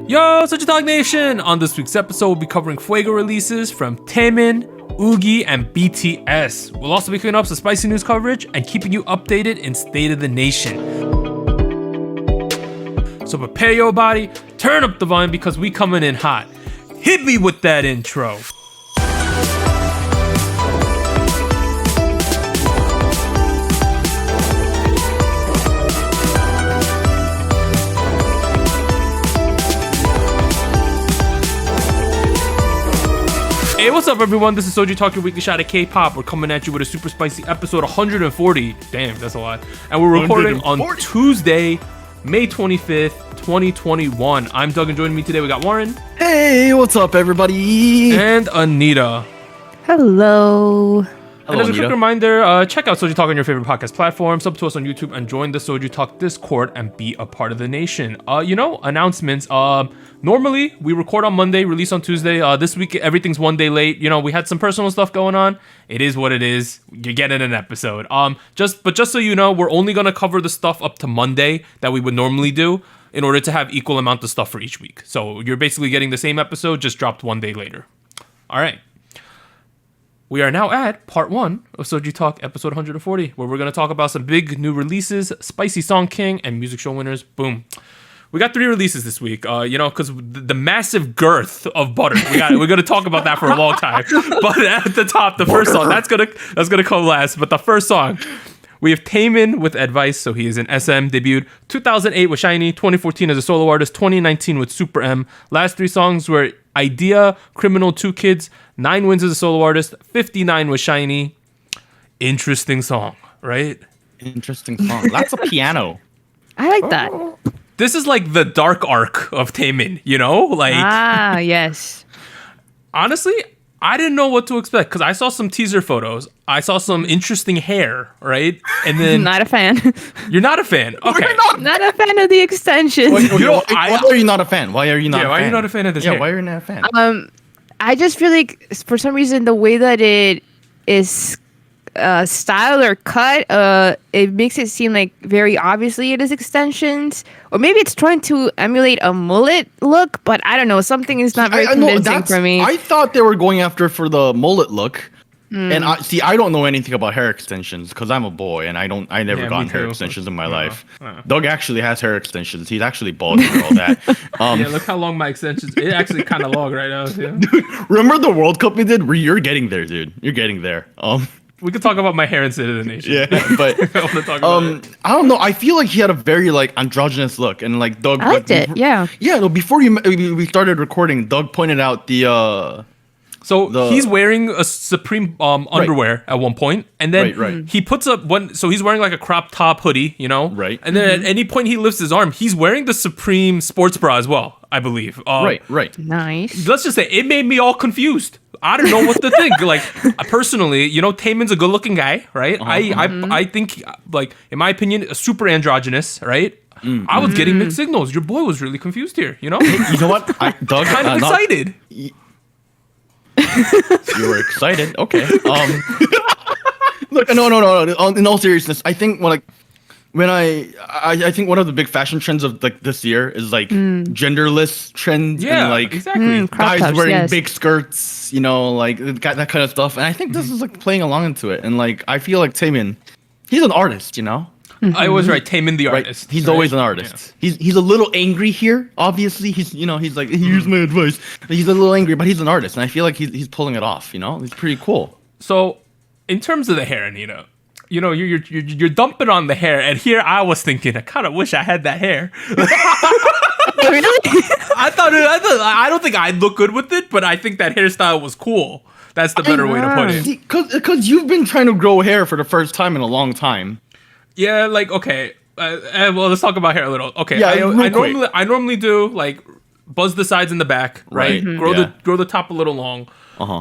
Yo, SojuTalk Nation! On this week's episode, we'll be covering Fuego releases from Taemin, Yuqi, and BTS. We'll also be picking up some spicy news coverage and keeping you updated in State of the Nation. So prepare your body, turn up the volume because we coming in hot. Hit me with that intro. Hey, what's up, everyone? This is SojuTalk, your weekly shot at K-pop. We're coming at you with a super spicy episode 140. Damn, that's a lot. And we're recording on Tuesday, May 25th, 2021. I'm Doug, and joining me today, we got Warren. Hey, what's up, everybody? And Anita. Hello. And as a quick reminder, check out SojuTalk on your favorite podcast platform, sub to us on YouTube, and join the SojuTalk Discord and be a part of the nation. Announcements. Normally, we record on Monday, release on Tuesday. This week, everything's one day late. You know, we had some personal stuff going on. It is what it is. You're getting an episode. Just so you know, we're only going to cover the stuff up to Monday that we would normally do in order to have equal amount of stuff for each week. So you're basically getting the same episode, just dropped one day later. All right. We are now at part 1 of SojuTalk episode 140, where we're going to talk about some big new releases, spicy song king, and music show winners. Boom. We got 3 releases this week, because the massive girth of Butter. We're going to talk about that for a long time. But at the top, the first song, that's gonna come last. But the first song, we have Taemin with Advice. So he is an SM, debuted 2008 with SHINee, 2014 as a solo artist, 2019 with Super M. Last 3 songs were Idea, Criminal, 2 Kids, 9 wins as a solo artist, 59 with SHINee. Interesting song, right? Interesting song. Lots of piano. I like that. This is like the dark arc of Taemin, Yes. Honestly, I didn't know what to expect because I saw some teaser photos. I saw some interesting hair, right? And then Not a fan. You're not a fan. Okay. Not a fan of the extensions. Why are you not a fan? Why are you not a fan? Why are you not a fan of this hair? Why are you not a fan? I just feel like for some reason the way that it is styled or cut, it makes it seem like very obviously it is extensions, or maybe it's trying to emulate a mullet look. But I don't know. Something is not very convincing for me. I thought they were going after for the mullet look. And I don't know anything about hair extensions because I'm a boy and I never gotten hair extensions in my life. Doug actually has hair extensions. He's actually bald for all that. Look how long my extensions. It's actually kind of long right now. Yeah. Dude, remember the World Cup we did? You're getting there, dude. You're getting there. We could talk about my hair in State of the Nation. Yeah, but I want to talk about it. I don't know. I feel like he had a very androgynous look, and Doug. I liked it. Yeah. Yeah. No, before we started recording, Doug pointed out the. So he's wearing a Supreme underwear at one point, and then he puts up one. So he's wearing like a crop top hoodie, Right. And then at any point he lifts his arm, he's wearing the Supreme sports bra as well, I believe. Right. Nice. Let's just say it made me all confused. I don't know what to think. Personally, Taemin's a good-looking guy, right? I think, in my opinion, a super androgynous, right? I was getting mixed signals. Your boy was really confused here, You know what? Doug, kind of excited. You were excited. Okay. Look, no. In all seriousness, I think I think one of the big fashion trends of this year is genderless trends and exactly. Guys wearing big skirts, that kind of stuff. And I think this is playing along into it. And I feel like Taemin, he's an artist, I was right. Taemin the artist. Right? He's always an artist. Yeah. He's a little angry here. Obviously, he's like, here's my advice. He's a little angry, but he's an artist, and I feel like he's pulling it off. He's pretty cool. So, in terms of the hair, Anita, you're dumping on the hair, and here I was thinking, I kind of wish I had that hair. Really? I don't think I'd look good with it, but I think that hairstyle was cool. That's the better way to put it. Because you've been trying to grow hair for the first time in a long time. Yeah, okay. Well, let's talk about hair a little. Okay, yeah, I normally do buzz the sides and the back, right? Mm-hmm. Grow the top a little long.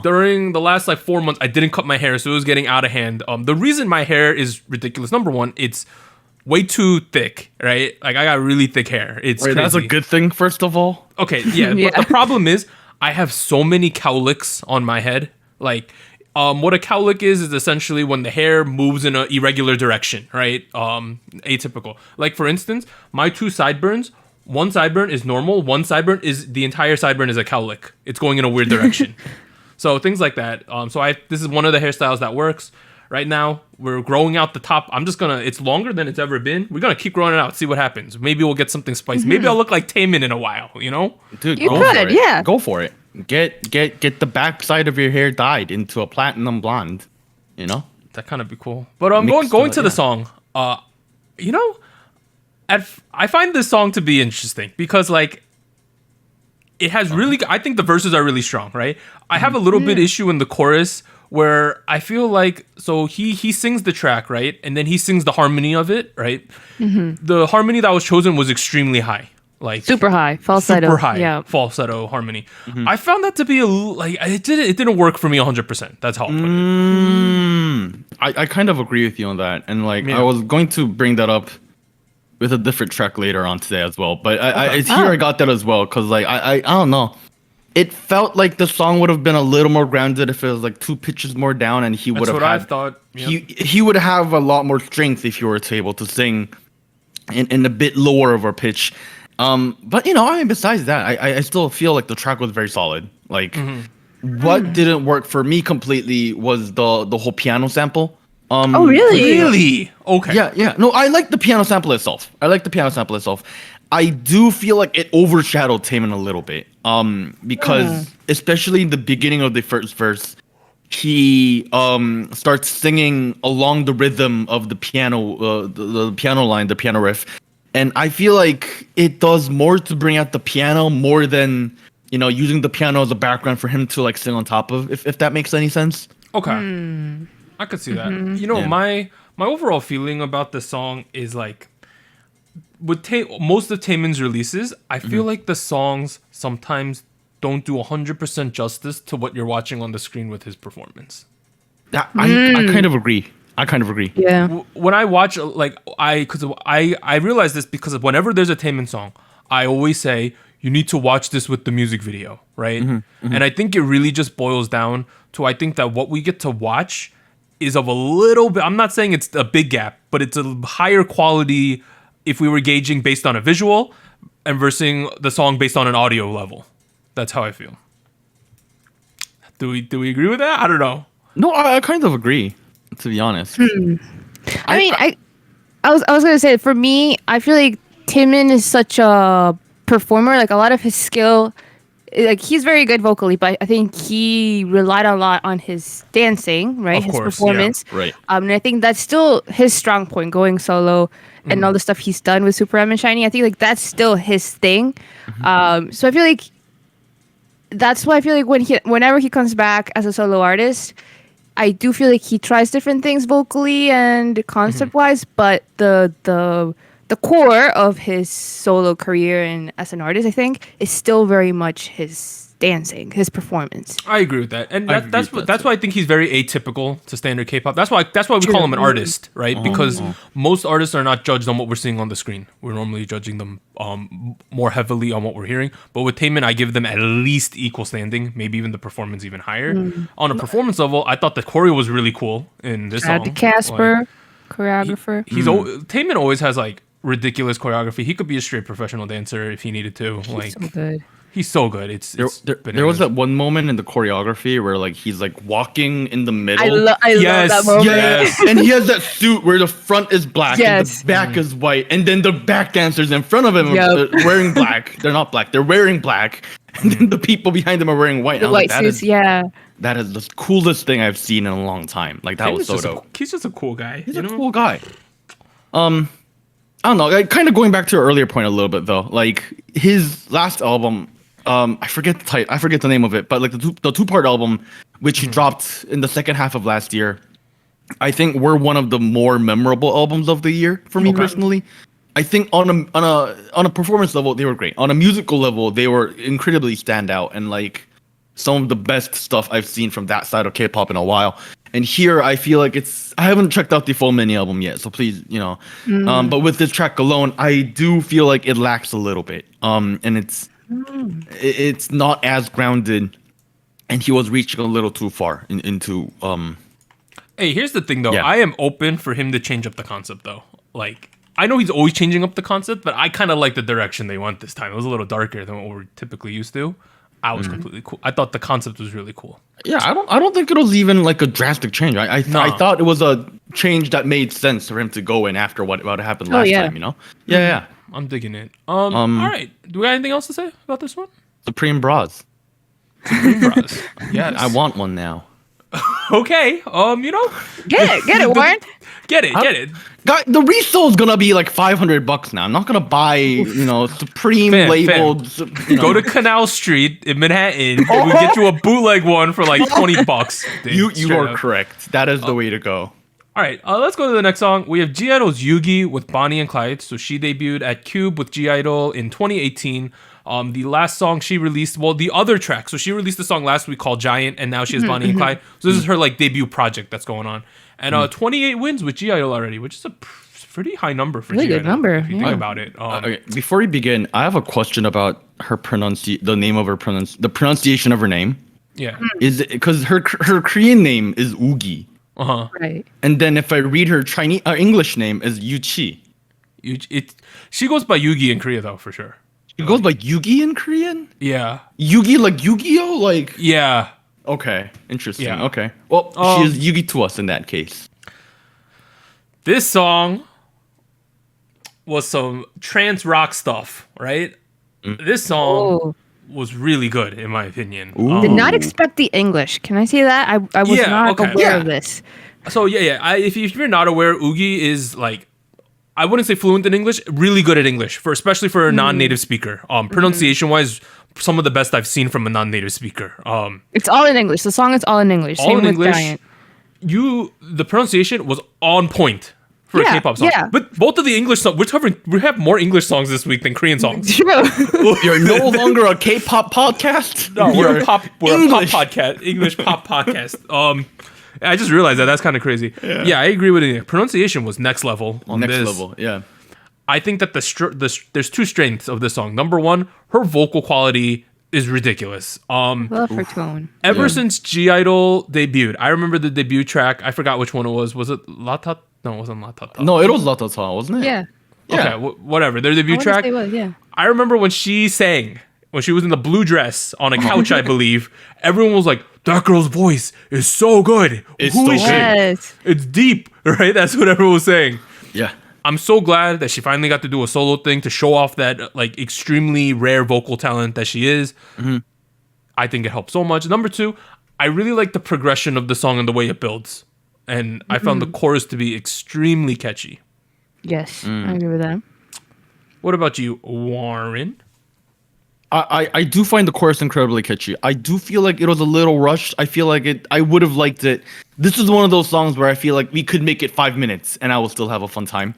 During the last 4 months, I didn't cut my hair, so it was getting out of hand. The reason my hair is ridiculous, number one, it's way too thick, right? I got really thick hair. It's crazy. That's a good thing, first of all. Okay, yeah. But the problem is, I have so many cowlicks on my head. What a cowlick is essentially when the hair moves in an irregular direction, right? Atypical. For instance, my 2 sideburns one sideburn is normal. One sideburn is the entire sideburn is a cowlick. It's going in a weird direction. So things like that. This is one of the hairstyles that works. Right now, we're growing out the top. It's longer than it's ever been. We're gonna keep growing it out, see what happens. Maybe we'll get something spicy. Maybe I'll look like Taemin in a while, you know? Dude, You go could, for it. yeah. Go for it. Get the back side of your hair dyed into a platinum blonde, you know? That kind of be cool. But going to the song, you know, I find this song to be interesting because like it has really. I think the verses are really strong, right? I have a little bit issue in the chorus where I feel like he sings the track, right, and then he sings the harmony of it, right. The harmony that was chosen was extremely high, like Super high falsetto. super high Yeah. falsetto harmony. I found that to be it didn't work for me 100%. That's how I'll put it. I kind of agree with you on that, and like Yeah. I was going to bring that up with a different track later on today as well, but I got that as well because like I don't know, it felt like the song would have been a little more grounded if it was like 2 pitches more down, and he would That's have what I had thought. Yep. he would have a lot more strength if you were to able to sing in a bit lower of a pitch. But you know, I mean, besides that, I still feel like the track was very solid. Like what didn't work for me completely was the whole piano sample. Oh, really? Really? Okay. Yeah. No, I like the piano sample itself. I do feel like it overshadowed Taemin a little bit. Because especially in the beginning of the first verse, he starts singing along the rhythm of the piano, the piano line, the piano riff, and I feel like it does more to bring out the piano more than, you know, using the piano as a background for him to like sing on top of. If that makes any sense. Okay. I could see that. You know, Yeah. my overall feeling about this song is like with most of Taemin's releases, I feel like the songs sometimes don't do 100% justice to what you're watching on the screen with his performance. I kind of agree. Yeah. When I watch, I realize this because whenever there's a Taemin song, I always say you need to watch this with the music video, right? And I think it really just boils down to I think that what we get to watch is of a little bit. I'm not saying it's a big gap, but it's a higher quality if we were gauging based on a visual and versus the song based on an audio level. That's how I feel. Do we agree with that? I don't know. No, I kind of agree, to be honest. I was gonna say, for me, I feel like Taemin is such a performer. Like a lot of his skill, like he's very good vocally, but I think he relied a lot on his dancing, right? Of His course, performance, yeah, right. And I think that's still his strong point, going solo and all the stuff he's done with Super M and Shiny. I think like that's still his thing. So I feel like that's why I feel like whenever he comes back as a solo artist, I do feel like he tries different things vocally and concept wise, but the core of his solo career and as an artist, I think, is still very much his dancing, his performance. I agree with that, and I agree that's with that's why I think he's very atypical to standard K-pop. That's why we call him an artist, right? Because most artists are not judged on what we're seeing on the screen. We're normally judging them more heavily on what we're hearing. But with Taemin, I give them at least equal standing, maybe even the performance even higher. On a performance level, I thought the choreo was really cool in this song. The Casper, choreographer. Taemin always has like ridiculous choreography. He could be a straight professional dancer if he needed to. Like So good. he's so good. It's There bananas. was that one moment in the choreography where like he's like walking in the middle. I Yes, love that moment. yes. And he has that suit where the front is black and Yes. the back is white, and then the back dancers in front of him Yep. are wearing black. They're not black. They're wearing black, and then the people behind them are wearing white. The And I was white like, suits, yeah. that is the coolest thing I've seen in a long time. Like that was Taemin's so dope. he's just a cool guy. He's you a know? cool guy. I don't know. Like, kind of going back to your earlier point a little bit though. Like his last album, I forget the title. I forget the name of it. But like the two-part album, which he dropped in the second half of last year, I think were one of the more memorable albums of the year for me personally. I think on a performance level they were great. On a musical level they were incredibly standout and like some of the best stuff I've seen from that side of K-pop in a while. And here I feel like I haven't checked out the full mini album yet, so please, you know. But with this track alone, I do feel like it lacks a little bit. And it's not as grounded, and he was reaching a little too far into. Hey, here's the thing though. Yeah. I am open for him to change up the concept though. Like I know he's always changing up the concept, but I kind of like the direction they went this time. It was a little darker than what we're typically used to. I was completely cool. I thought the concept was really cool. Yeah, I don't think it was even like a drastic change. I thought it was a change that made sense for him to go in after what happened last time. You know? Yeah. I'm digging it. All right. Do we got anything else to say about this one? Supreme bras. Yes. I want one now. Okay. You know. Get it, Warren. Get it. God, the resale is gonna be like $500 now. I'm not gonna buy, Supreme labeled. Go to Canal Street in Manhattan. And we'll get you a bootleg one for like $20. Dude, you are correct. That is the way to go. All right, let's go to the next song. We have G-Idol's Yuqi with Bonnie and Clyde. So she debuted at Cube with G-Idol in 2018. The last song she released, the other track. So she released a song last week called Giant, and now she has Bonnie and Clyde. So this is her like debut project that's going on. And 28 wins with G-Idol already, which is a pretty high number for really G-Idol. Good number. If you think about it. Okay, before we begin, I have a question about her the pronunciation of her name. Yeah. Is it because her Korean name is Ugi? Right. And then if I read her Chinese English name is Yuqi. She goes by Yugi in Korea though, for sure. She goes by Yugi in Korean? Yeah. Yugi like Yu-Gi-Oh? Like yeah. Okay. Interesting. Yeah. Okay. Well, she is Yugi to us in that case. This song was some trance rock stuff, right? This song was really good, in my opinion. Did not expect the English. Can I say that? I was not aware of this. So if you're not aware, Oogie is like, I wouldn't say fluent in English, really good at English, especially for a non-native speaker. Pronunciation-wise, some of the best I've seen from a non-native speaker. It's all in English. The song is all in English. Same with Giant. The pronunciation was on point for a K-pop song. Yeah. But both of the English songs, we have more English songs this week than Korean songs. True. You're no longer a K-pop podcast? No, we're a pop podcast. English pop podcast. I just realized that. That's kind of crazy. Yeah, I agree with it. Pronunciation was next level on this. Next level, yeah. I think that there's two strengths of this song. Number one, her vocal quality is ridiculous. Love her tone. Ever since G-Idol debuted, I remember the debut track. I forgot which one it was. Was it Lata? No, it wasn't Lata. No, it was Latata, wasn't it? Yeah. Okay, whatever. Their debut track. I remember when she sang, when she was in the blue dress on a couch, I believe, everyone was like, that girl's voice is so good. It's Who so is good. she? It's deep, right? That's what everyone was saying. Yeah. I'm so glad that she finally got to do a solo thing to show off that like extremely rare vocal talent that she is. I think it helped so much. Number two, I really like the progression of the song and the way it builds. And I found the chorus to be extremely catchy. Yes, I agree with that. What about you, Warren? I do find the chorus incredibly catchy. I do feel like it was a little rushed. I feel like I would have liked it. This is one of those songs where I feel like we could make it 5 minutes and I will still have a fun time.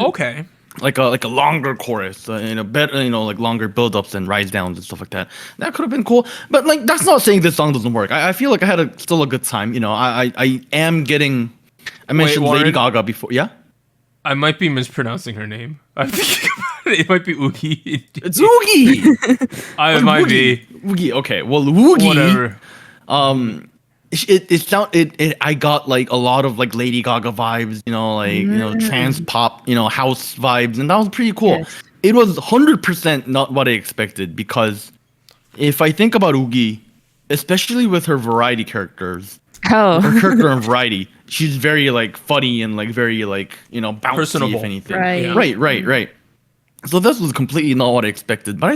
Okay. Like a longer chorus, better, like longer build-ups and rise downs and stuff like that. That could have been cool. But like that's not saying this song doesn't work. I feel like I had still a good time. I am getting. I mentioned Lady Gaga before. Yeah. I might be mispronouncing her name. I think it might be Oogie. It's Oogie. It might be Oogie. Okay, well, Oogie. Whatever. I got like a lot of like Lady Gaga vibes, trance pop, house vibes, and that was pretty cool. Yes. It was 100% not what I expected, because if I think about Oogie, especially with her variety characters, her character in Variety, she's very like funny and like very like bouncy, personable, if anything. Right. Right. So this was completely not what I expected, but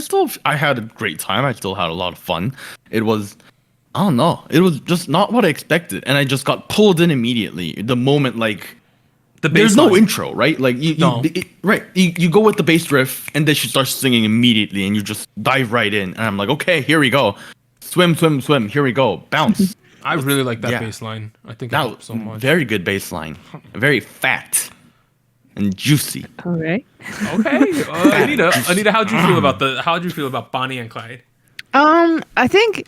I had a great time. I still had a lot of fun. It was, I don't know, it was just not what I expected, and I just got pulled in immediately. The moment like there's no intro, right? Like you go with the bass riff, and then she starts singing immediately, and you just dive right in, and I'm like, okay, here we go, swim, here we go, bounce. I really like that bass line. I think that helped so much. Very good bass line. Very fat and juicy. All right. Okay. Anita, how'd you feel about Bonnie and Clyde? I think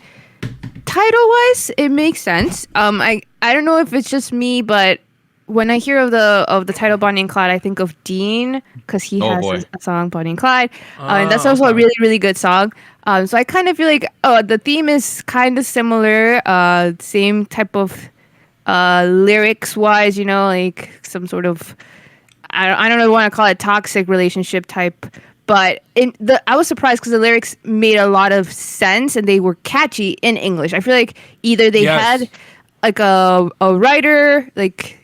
title-wise, it makes sense. I don't know if it's just me, but when I hear of the title Bonnie and Clyde, I think of Dean, because he has a song Bonnie and Clyde, and that's also a really, really good song. So I kind of feel like the theme is kind of similar, same type of lyrics wise, like some sort of, I don't know if you want to call it toxic relationship type, but I was surprised because the lyrics made a lot of sense and they were catchy in English. I feel like either they had like a writer like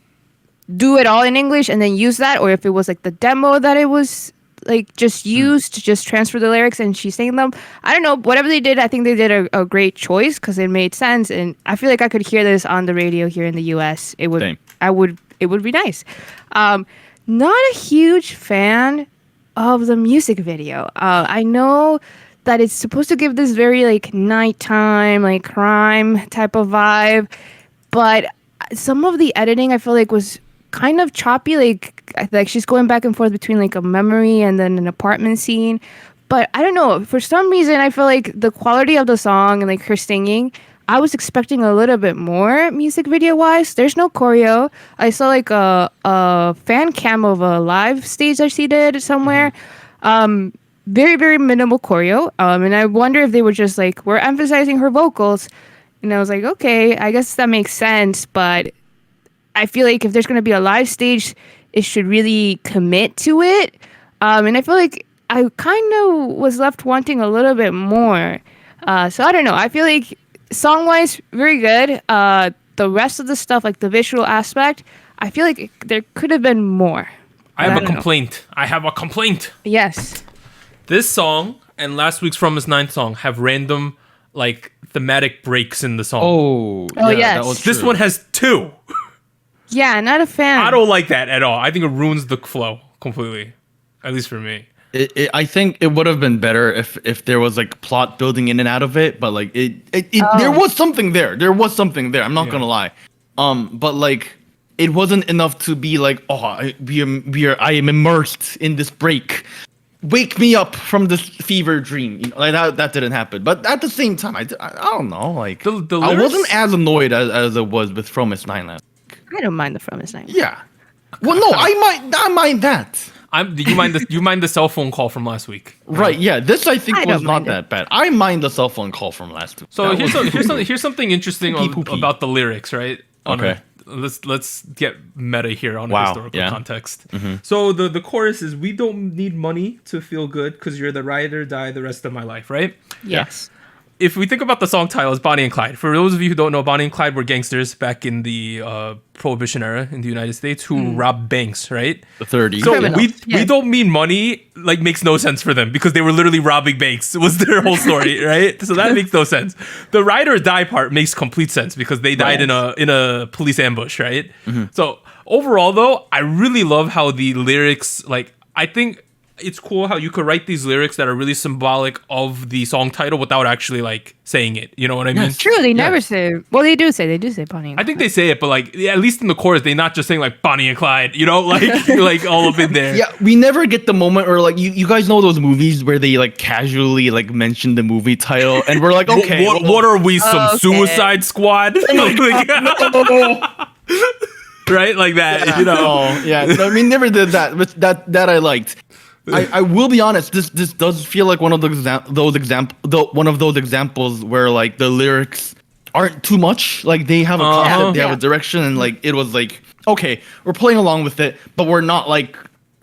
do it all in English and then use that, or if it was like the demo that it was like just used to just transfer the lyrics and she's saying them. I don't know. Whatever they did, I think they did a great choice because it made sense, and I feel like I could hear this on the radio here in the U.S. It would. Same. It would be nice. Not a huge fan of the music video. I know that it's supposed to give this very like nighttime, like crime type of vibe, but some of the editing I feel like was kind of choppy. Like she's going back and forth between like a memory and then an apartment scene. But I don't know. For some reason, I feel like the quality of the song and like her singing, I was expecting a little bit more music video wise. There's no choreo. I saw like a fan cam of a live stage that she did somewhere. Very, very minimal choreo. And I wonder if they were just like, we're emphasizing her vocals. And I was like, okay, I guess that makes sense. But I feel like if there's going to be a live stage, it should really commit to it. And I feel like I kind of was left wanting a little bit more. So I don't know. I feel like song-wise, very good. The rest of the stuff, like the visual aspect, I feel like there could have been more. I have a complaint. I have a complaint. Yes. This song and last week's From His Ninth song have random, like, thematic breaks in the song. Oh yes. That was true. This one has 2. Yeah, not a fan. I don't like that at all. I think it ruins the flow completely, at least for me. I think it would have been better if there was like plot building in and out of it, but like there was something there. There was something there. I'm not gonna lie. But like it wasn't enough to be like, oh, I am immersed in this break. Wake me up from this fever dream. You know, like that didn't happen. But at the same time, I don't know. Like The I lyrics? wasn't as annoyed as it was with From His Nine last. I don't mind the From His Nine. Yeah. Well, no, I mind that. You mind the cell phone call from last week? Right, yeah. This I think I was don't not mind that bad. I mind the cell phone call from last week. So That here's something interesting Poopy. about the lyrics, right? Okay. Let's get meta here on a Wow, historical yeah. context. So the chorus is, "We don't need money to feel good because you're the ride or die the rest of my life," right? Yes. If we think about the song title, it's Bonnie and Clyde. For those of you who don't know, Bonnie and Clyde were gangsters back in the Prohibition era in the United States who robbed banks, right? the 30s. So Criminals, we yes. don't mean money, like, makes no sense for them because they were literally robbing banks. Was their whole story, right? So that makes no sense. The ride or die part makes complete sense because they died in a police ambush, right? So overall, though, I really love how the lyrics, like, I think it's cool how you could write these lyrics that are really symbolic of the song title without actually like saying it. You know what I mean? It's true. They never say. Well, they do say Bonnie. And I think they say it, but like, yeah, at least in the chorus, they're not just saying like Bonnie and Clyde, you know, like like all up in there. Yeah, we never get the moment where like you guys know those movies where they like casually like mention the movie title and we're like, okay, What are we, some Suicide Squad? Right, like that, you know. Oh, yeah. No, we never did that. But that I liked. I will be honest. This does feel like one of those examples where like the lyrics aren't too much. Like they have a concept, they have a direction, and like it was like, okay, we're playing along with it, but we're not like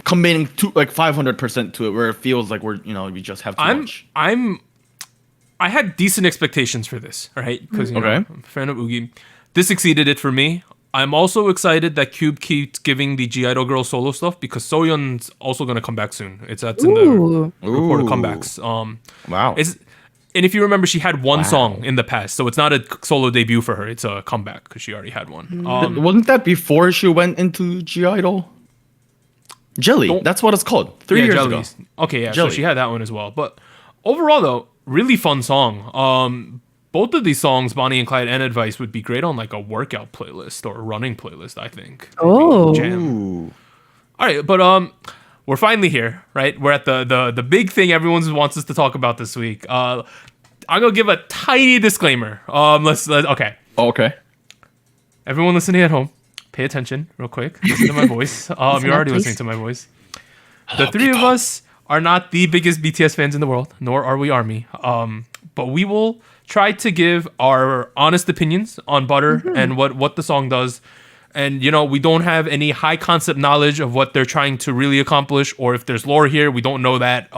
committing to like 500% to it, where it feels like we just have too much. I had decent expectations for this, right? Because Okay. I'm a fan of Yuqi. This exceeded it for me. I'm also excited that Cube keeps giving the G-Idol girl solo stuff because Soyeon's also going to come back soon. That's in the report of comebacks. Wow. And if you remember, she had one song in the past, so it's not a solo debut for her. It's a comeback because she already had one. Wasn't that before she went into G-Idol? Jelly. That's what it's called. 3 years ago. Okay, yeah. Jelly. So she had that one as well. But overall, though, really fun song. Both of these songs, Bonnie and Clyde and Advice, would be great on like a workout playlist or a running playlist, I think. Oh. Jam. All right, but we're finally here, right? We're at the big thing everyone wants us to talk about this week. I'm gonna give a tiny disclaimer. Okay. Okay. Everyone listening at home, pay attention real quick. Listen to my voice. You're already listening to my voice. The three of us are not the biggest BTS fans in the world, nor are we ARMY. But we will try to give our honest opinions on Butter and what the song does. And, we don't have any high concept knowledge of what they're trying to really accomplish, or if there's lore here, we don't know that.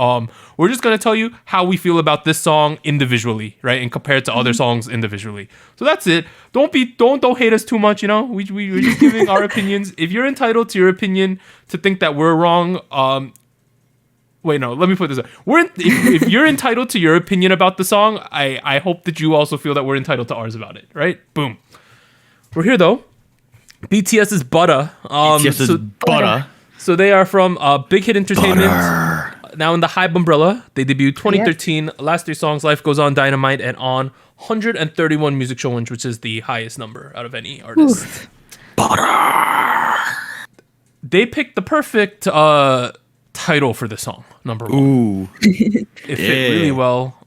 We're just going to tell you how we feel about this song individually, right? And compared to other songs individually. So that's it. Don't hate us too much, we're just giving our opinions. If you're entitled to your opinion to think that we're wrong, wait, no, let me put this up. If you're entitled to your opinion about the song, I hope that you also feel that we're entitled to ours about it, right? Boom. We're here, though. BTS is Butter. BTS is Butter. So they are from Big Hit Entertainment. Butter. Now in the Hype umbrella. They debuted 2013. Yes. Last 3 songs, Life Goes On, Dynamite, and On. 131 music challenge, which is the highest number out of any artist. Oof. Butter. They picked the perfect title for the song, number 1. Ooh. It fit really well.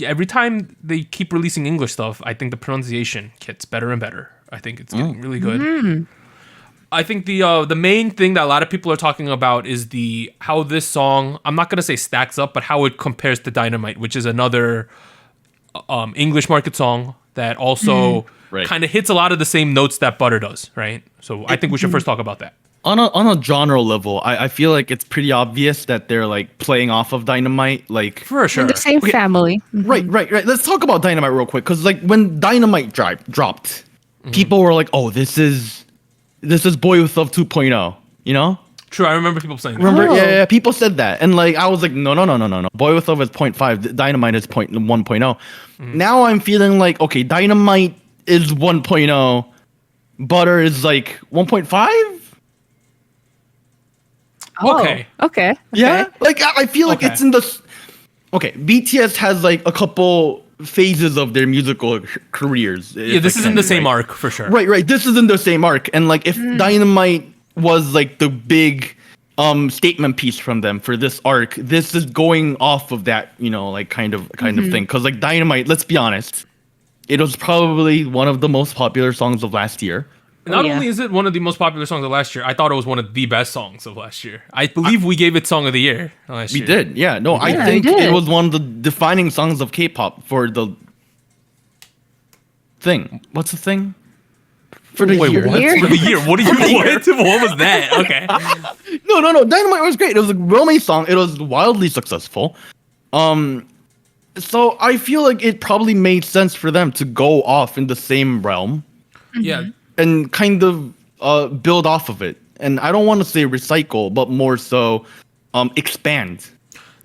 Every time they keep releasing English stuff, I think the pronunciation gets better and better. I think it's getting really good. Mm. I think the main thing that a lot of people are talking about is how this song, I'm not going to say stacks up, but how it compares to Dynamite, which is another English market song that also kind of hits a lot of the same notes that Butter does, right? So I think we should first talk about that. On a genre level, I feel like it's pretty obvious that they're like playing off of Dynamite, like for sure. The same family. Mm-hmm. Right. Let's talk about Dynamite real quick, because like when Dynamite dropped, people were like, "Oh, this is Boy With Love 2.0," True, I remember people saying that. Remember? Yeah, people said that. And like I was like, no. Boy With Love is 0.5, Dynamite is 1.0. Now I'm feeling like, okay, Dynamite is 1.0, Butter is like 1.5? Okay. Yeah? Like I feel like it's in the BTS has like a couple phases of their musical careers. Yeah, this is in the same arc for sure. Right. This is in the same arc. And like if Dynamite was like the big statement piece from them for this arc, this is going off of that, like kind of thing. Because like Dynamite, let's be honest, it was probably one of the most popular songs of last year. Not only is it one of the most popular songs of last year, I thought it was one of the best songs of last year. I believe we gave it Song of the Year last year. We did, yeah. No, I think it was one of the defining songs of K-pop for the thing. What's the thing? For the year. What? For the year. What do you what? What was that? Okay. No. Dynamite was great. It was a romance song. It was wildly successful. So I feel like it probably made sense for them to go off in the same realm. Yeah. And kind of build off of it. And I don't want to say recycle, but more so expand.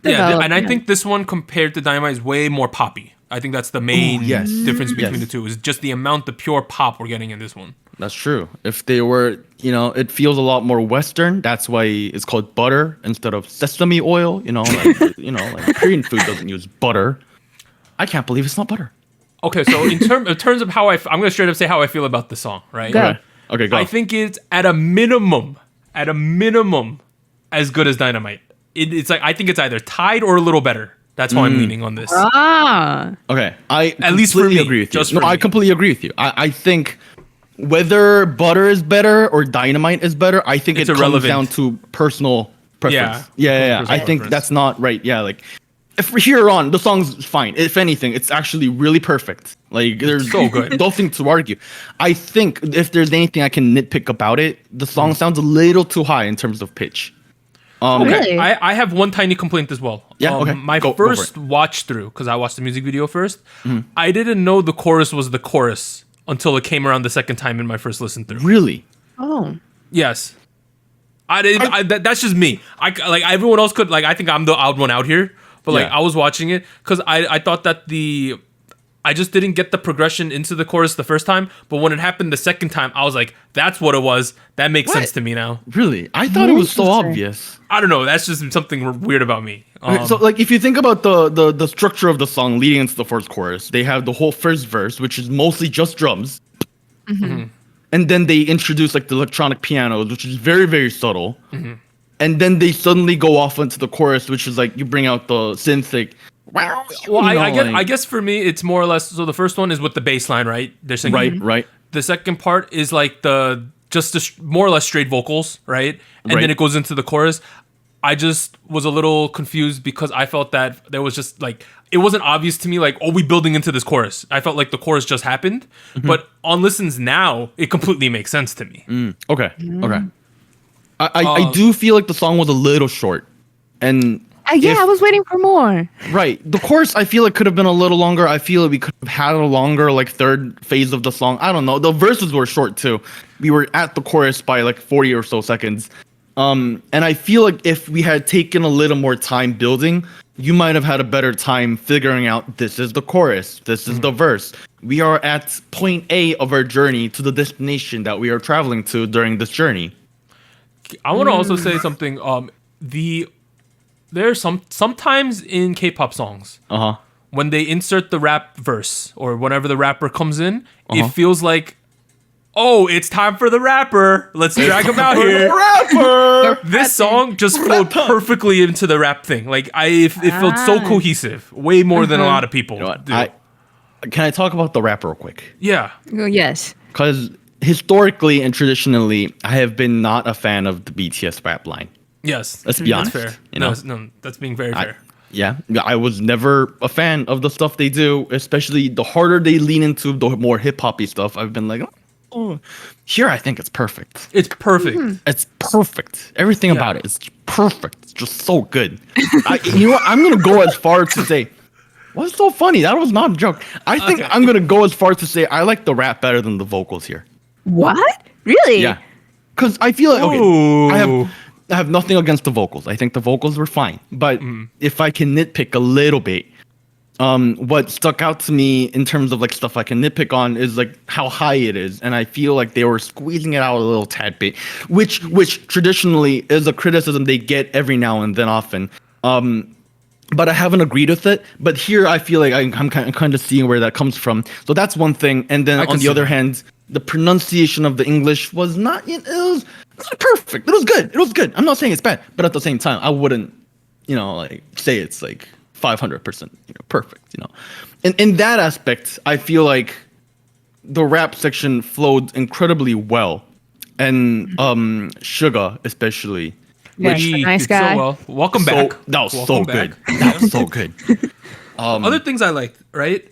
Yeah, and I think this one compared to Dynamite is way more poppy. I think that's the main difference between the two, is just the amount of pure pop we're getting in this one. That's true. If they were, it feels a lot more Western. That's why it's called butter instead of sesame oil. Like Korean food doesn't use butter. I can't believe it's not butter. Okay, so in terms of how I'm going to straight up say how I feel about the song, right? Okay, go. I think it's at a minimum, as good as Dynamite. It's like I think it's either tied or a little better. That's why I'm leaning on this. Okay, I at least for me, agree with you. I completely agree with you. I think whether Butter is better or Dynamite is better, I think it comes down to personal preference. Yeah. I think that's not right. Yeah, like if we're here on, the song's fine. If anything, it's actually really perfect. Like there's so good. Nothing to argue. I think if there's anything I can nitpick about it, the song sounds a little too high in terms of pitch. Really? I have one tiny complaint as well. Yeah, okay. My first watch through, because I watched the music video first, I didn't know the chorus was the chorus until it came around the second time in my first listen through. Really? Oh. Yes. That's just me. Like everyone else could, like, I think I'm the odd one out here, but like I was watching it because I thought that I just didn't get the progression into the chorus the first time, but when it happened the second time, I was like, that's what it was. That makes sense to me now. Really? I thought it was so obvious. I don't know. That's just something weird about me. So like if you think about the structure of the song leading into the first chorus, they have the whole first verse, which is mostly just drums. And then they introduce like the electronic pianos, which is very, very subtle. And then they suddenly go off into the chorus, which is like you bring out the synth like, well, I guess for me it's more or less. So the first one is with the bass line, right? They're singing. Right. The second part is like more or less straight vocals, right? And then it goes into the chorus. I just was a little confused because I felt that there was just like, it wasn't obvious to me like, oh, we building into this chorus. I felt like the chorus just happened, but on listens now, it completely makes sense to me. Okay. I do feel like the song was a little short, and I was waiting for more. right, the chorus I feel it could have been a little longer. I feel like we could have had a longer like third phase of the song. I don't know. The verses were short too. We were at the chorus by like 40 or so seconds. And I feel like if we had taken a little more time building, you might have had a better time figuring out this is the chorus, this is the verse. We are at point A of our journey to the destination that we are traveling to during this journey. I want to also say something. There's sometimes in K-pop songs, when they insert the rap verse or whenever the rapper comes in, it feels like, oh, it's time for the rapper. Let's drag him out here. Rapper. This song just flowed perfectly into the rap thing. Like it felt so cohesive, way more than a lot of people. You know what? do. Can I talk about the rap real quick? Yeah. Oh, yes. Because historically and traditionally, I have been not a fan of the BTS rap line. Yes. Let's be honest. That's fair. You know? No, that's being very fair. I was never a fan of the stuff they do, especially the harder they lean into the more hip hoppy stuff. I've been like, oh, here I think it's perfect. It's perfect. It's perfect. Everything about it is perfect. It's just so good. You know what? I'm gonna go as far to say, what's so funny? That was not a joke. I think I'm gonna go as far to say I like the rap better than the vocals here. What? Really? Yeah, because I feel like Ooh. I have nothing against the vocals. I think the vocals were fine. But if I can nitpick a little bit, what stuck out to me in terms of like stuff I can nitpick on is like how high it is. And I feel like they were squeezing it out a little tad bit, which traditionally is a criticism they get every now and then often. But I haven't agreed with it. But here I feel like I'm kind of seeing where that comes from. So that's one thing. And then on the other hand, the pronunciation of the English was not, it was not perfect. It was good. It was good. I'm not saying it's bad, but at the same time, I wouldn't, like say it's like 500%, perfect, And in that aspect, I feel like the rap section flowed incredibly well. And Suga especially. Yeah, Which nice did guy. so well. Welcome back. That was Welcome so back. good. That was so good. Other things I liked, right?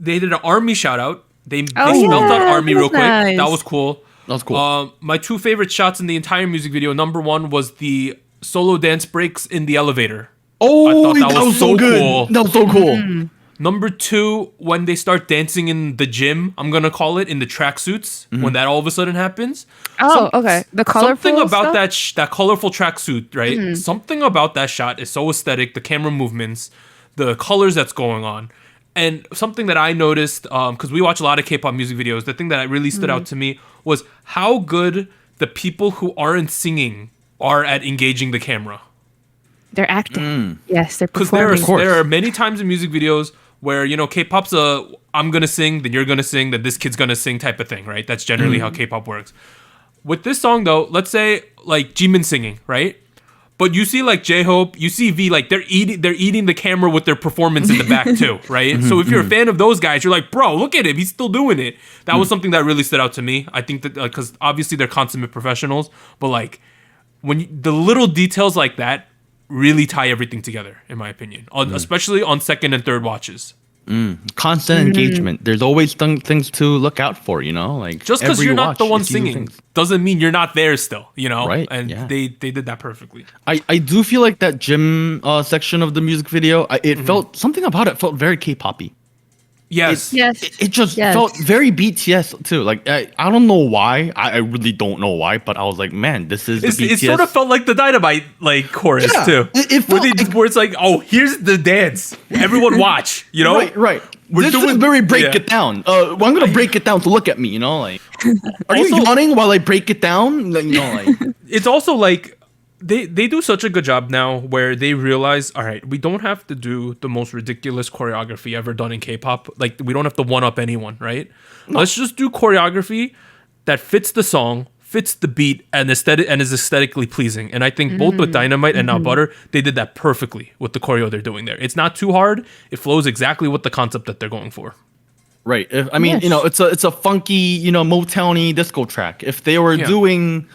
They did an army shout out. They Oh, spelled out yeah, army that real was quick. nice. That was cool. That was cool. My two favorite shots in the entire music video. Number one was the solo dance breaks in the elevator. Oh, I thought that was so good. cool. That was so cool. Number two, when they start dancing in the gym, I'm gonna call it, in the tracksuits, when that all of a sudden happens. Oh, okay. The colorful Something about stuff? that colorful tracksuit, right? Something about that shot is so aesthetic. The camera movements, the colors that's going on, and something that I noticed, because we watch a lot of K-pop music videos, the thing that really stood out to me was how good the people who aren't singing are at engaging the camera. They're acting. Yes, they're Because performing. there are many times in music videos where, K-pop's I'm gonna sing, then you're gonna sing, then this kid's gonna sing type of thing, right? That's generally how K-pop works. With this song though, let's say like Jimin singing, right? But you see like J-Hope, you see V, like they're eating the camera with their performance in the back too, right? So if you're a fan of those guys, you're like, bro, look at him, he's still doing it. That was something that really stood out to me. I think that because obviously they're consummate professionals, but like the little details like that really tie everything together, in my opinion, especially on second and third watches. Constant engagement. There's always things to look out for, like Just because every you're not watch, the one you see new singing things. doesn't mean you're not there still, Right, And yeah. they did that perfectly. I do feel like that gym section of the music video, it felt something about it felt very K-poppy. Yes. Yes. It just Yes. felt very BTS too. Like I don't know why. I really don't know why, but I was like, man, this is the BTS. It sort of felt like the Dynamite like chorus Yeah, too. it felt like- where it's like, oh, here's the dance. Everyone watch, Right. We're This is doing- very break yeah. it down. I'm gonna break it down to look at me. Like, are you Also- yawning while I break it down? Like, It's also like they do such a good job now where they realize, all right, we don't have to do the most ridiculous choreography ever done in K-pop. Like we don't have to one up anyone, right? Let's just do choreography that fits the song, fits the beat, and is aesthetically pleasing. And I think both with Dynamite and Now Butter, they did that perfectly with the choreo they're doing there. It's not too hard. It flows exactly with the concept that they're going for. right. I mean, Yes. it's a funky, Motowny disco track. If they were doing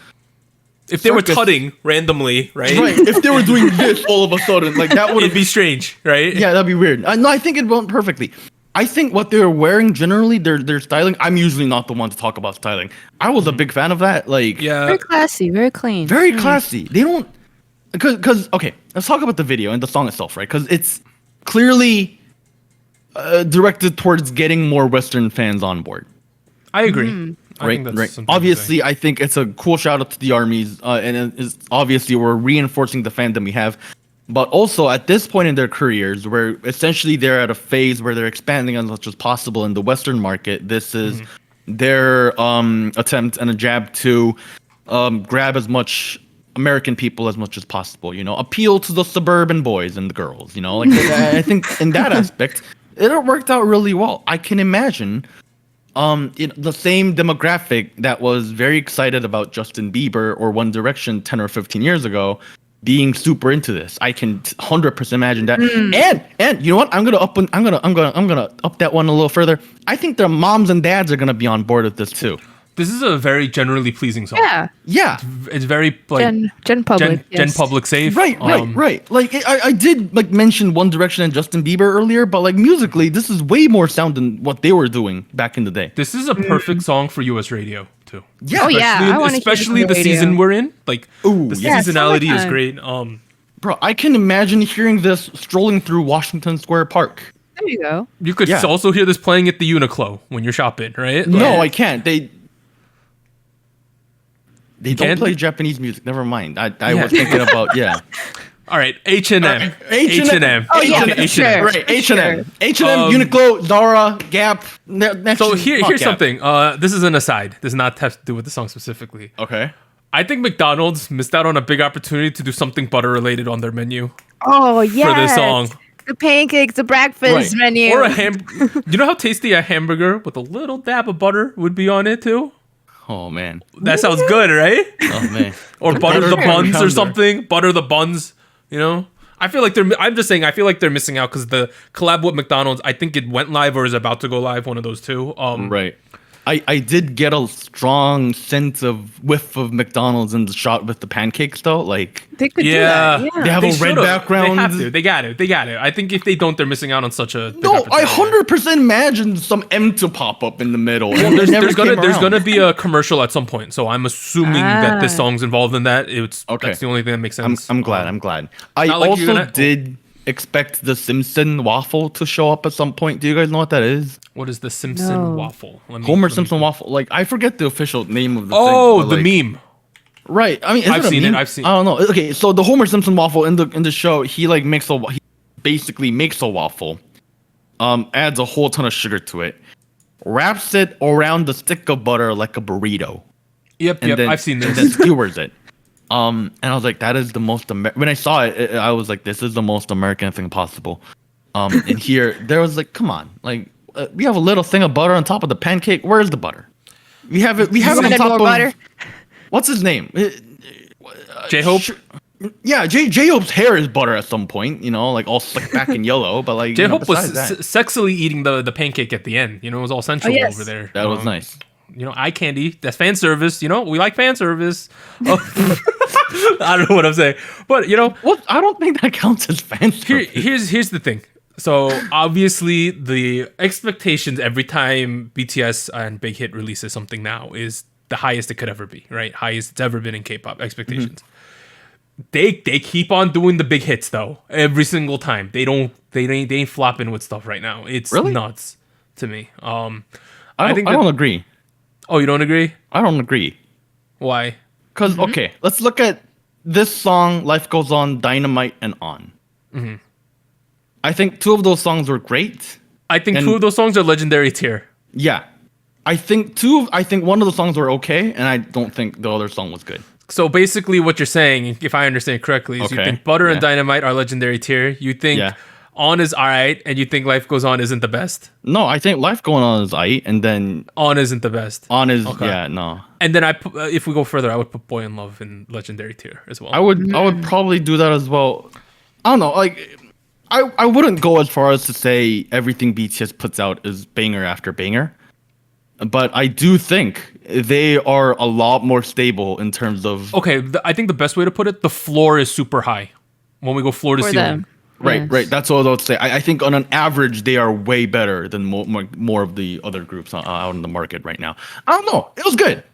If they were tutting randomly, right? Right. If they were doing this all of a sudden, like that would It'd be strange, right? Yeah, that'd be weird. No, I think it went perfectly. I think what they're wearing generally, their styling. I'm usually not the one to talk about styling. I was a big fan of that. Like, Very classy, very clean. very classy. They don't, because okay, let's talk about the video and the song itself, right? Because it's clearly directed towards getting more Western fans on board. I agree. I Right, think that's right. something to say. Obviously, I think it's a cool shout out to the armies, and it's obviously we're reinforcing the fandom we have. But also at this point in their careers, where essentially they're at a phase where they're expanding as much as possible in the Western market. This is their attempt and a jab to grab as much American people as much as possible. You know, appeal to the suburban boys and the girls. You know, like I think in that aspect, it worked out really well. I can imagine. The same demographic that was very excited about Justin Bieber or One Direction 10 or 15 years ago being super into this. I can 100% imagine that. And you know what? I'm gonna up that one a little further. I think their moms and dads are gonna be on board with this too. This is a very generally pleasing song. Yeah. It's very like Gen public. Gen public safe. Right. Like I did like mention One Direction and Justin Bieber earlier, but like musically, this is way more sound than what they were doing back in the day. This is a perfect song for US radio too. Yeah. Oh yeah, I want to Especially the season we're in. Like the Yeah, seasonality is summertime. great. Bro, I can imagine hearing this strolling through Washington Square Park. There you go. You could Yeah. also hear this playing at the Uniqlo when you're shopping, right? No, I can't. They don't can't? play Japanese music. Never mind. I Yeah. was thinking about All right, H&M. H&M. Oh, yeah, Okay, for H&M. sure. Right, H&M, Um, Uniqlo, Zara, Gap. So here's something. This is an aside. This does not have to do with the song specifically. Okay. I think McDonald's missed out on a big opportunity to do something butter related on their menu Oh yeah. for this song. The pancakes, the breakfast Right. menu. Or a you know how tasty a hamburger with a little dab of butter would be on it too? Oh man. That sounds good, right? Oh man. Or butter the Butter buns or pounder. something. Butter the buns, you know? I feel like I'm just saying, I feel like they're missing out because the collab with McDonald's, I think it went live or is about to go live, one of those two. Right. I did get a strong sense of whiff of McDonald's in the shot with the pancakes though. Like They could Yeah. do that. Yeah. they have a red should've. background. They have to. They got it. They got it. I think if they don't, they're missing out on such a big No, I opportunity. 100% imagine some M to pop up in the middle. and There's, they never there's gonna came there's around. gonna be a commercial at some point, so I'm assuming that this Ah. song's involved in that. It's Okay. That's the only thing that makes I'm sense. glad. I'm glad. I not like you're also gonna- did expect the Simpson waffle to show up at some point. Do you guys know what that is? What is the Simpson No. waffle? Homer Simpson waffle. Like I forget the official name of the Oh, thing. but, the like- meme. Right. I mean, is I've a seen it, meme? I've seen- I don't know. Okay, so the Homer Simpson waffle in the show, he like he basically makes a waffle, adds a whole ton of sugar to it, wraps it around the stick of butter like a burrito, Yep, and then I've seen and this. then skewers it. And I was like, that is the most. When I saw it, I was like, this is the most American thing possible. And here, there was like, come on, like we have a little thing of butter on top of the pancake. Where's the butter? We have it. We have it on wanted top more of butter? What's his name? J-Hope? Yeah, J-Hope's hair is butter at some point, you know, like all slicked back and yellow, but like J-Hope was besides that, sexily eating the pancake at the end. You know, it was all sensual yes. over there. that was nice. You know, eye candy. That's fan service. You know, we like fan service. Oh. I don't know what I'm saying, but you know, Well, I don't think that counts as fan service. here's the thing. So obviously, the expectations every time BTS and Big Hit releases something now is the highest it could ever be, right? Highest it's ever been in K-pop expectations. They keep on doing the big hits though every single time. They ain't flopping with stuff right now. It's Really? nuts to me. I don't agree. Oh, you don't agree? I don't agree. Why? Because okay, let's look at this song, "Life Goes On," "Dynamite," and "On." I think two of those songs were great. I think And- two of those songs are legendary tier. Yeah, I think one of the songs were okay, and I don't think the other song was good. So basically, what you're saying, if I understand correctly, is you Okay, think Butter and yeah. Dynamite are legendary tier. You think Yeah. On is alright, and you think Life Goes On isn't the best. No, I think "Life Going On" is aight, and then On isn't the best. "On" is Okay. yeah, no. And then if we go further, I would put Boy in Love in legendary tier as well. I would probably do that as well. I don't know, like I wouldn't go as far as to say everything BTS puts out is banger after banger. but I do think they are a lot more stable in terms of. Okay, I think the best way to put it, the floor is super high when we go floor to For ceiling. them. Right, Yes. right. That's what I would say. I think on an average, they are way better than more of the other groups out in the market right now. I don't know. It was good.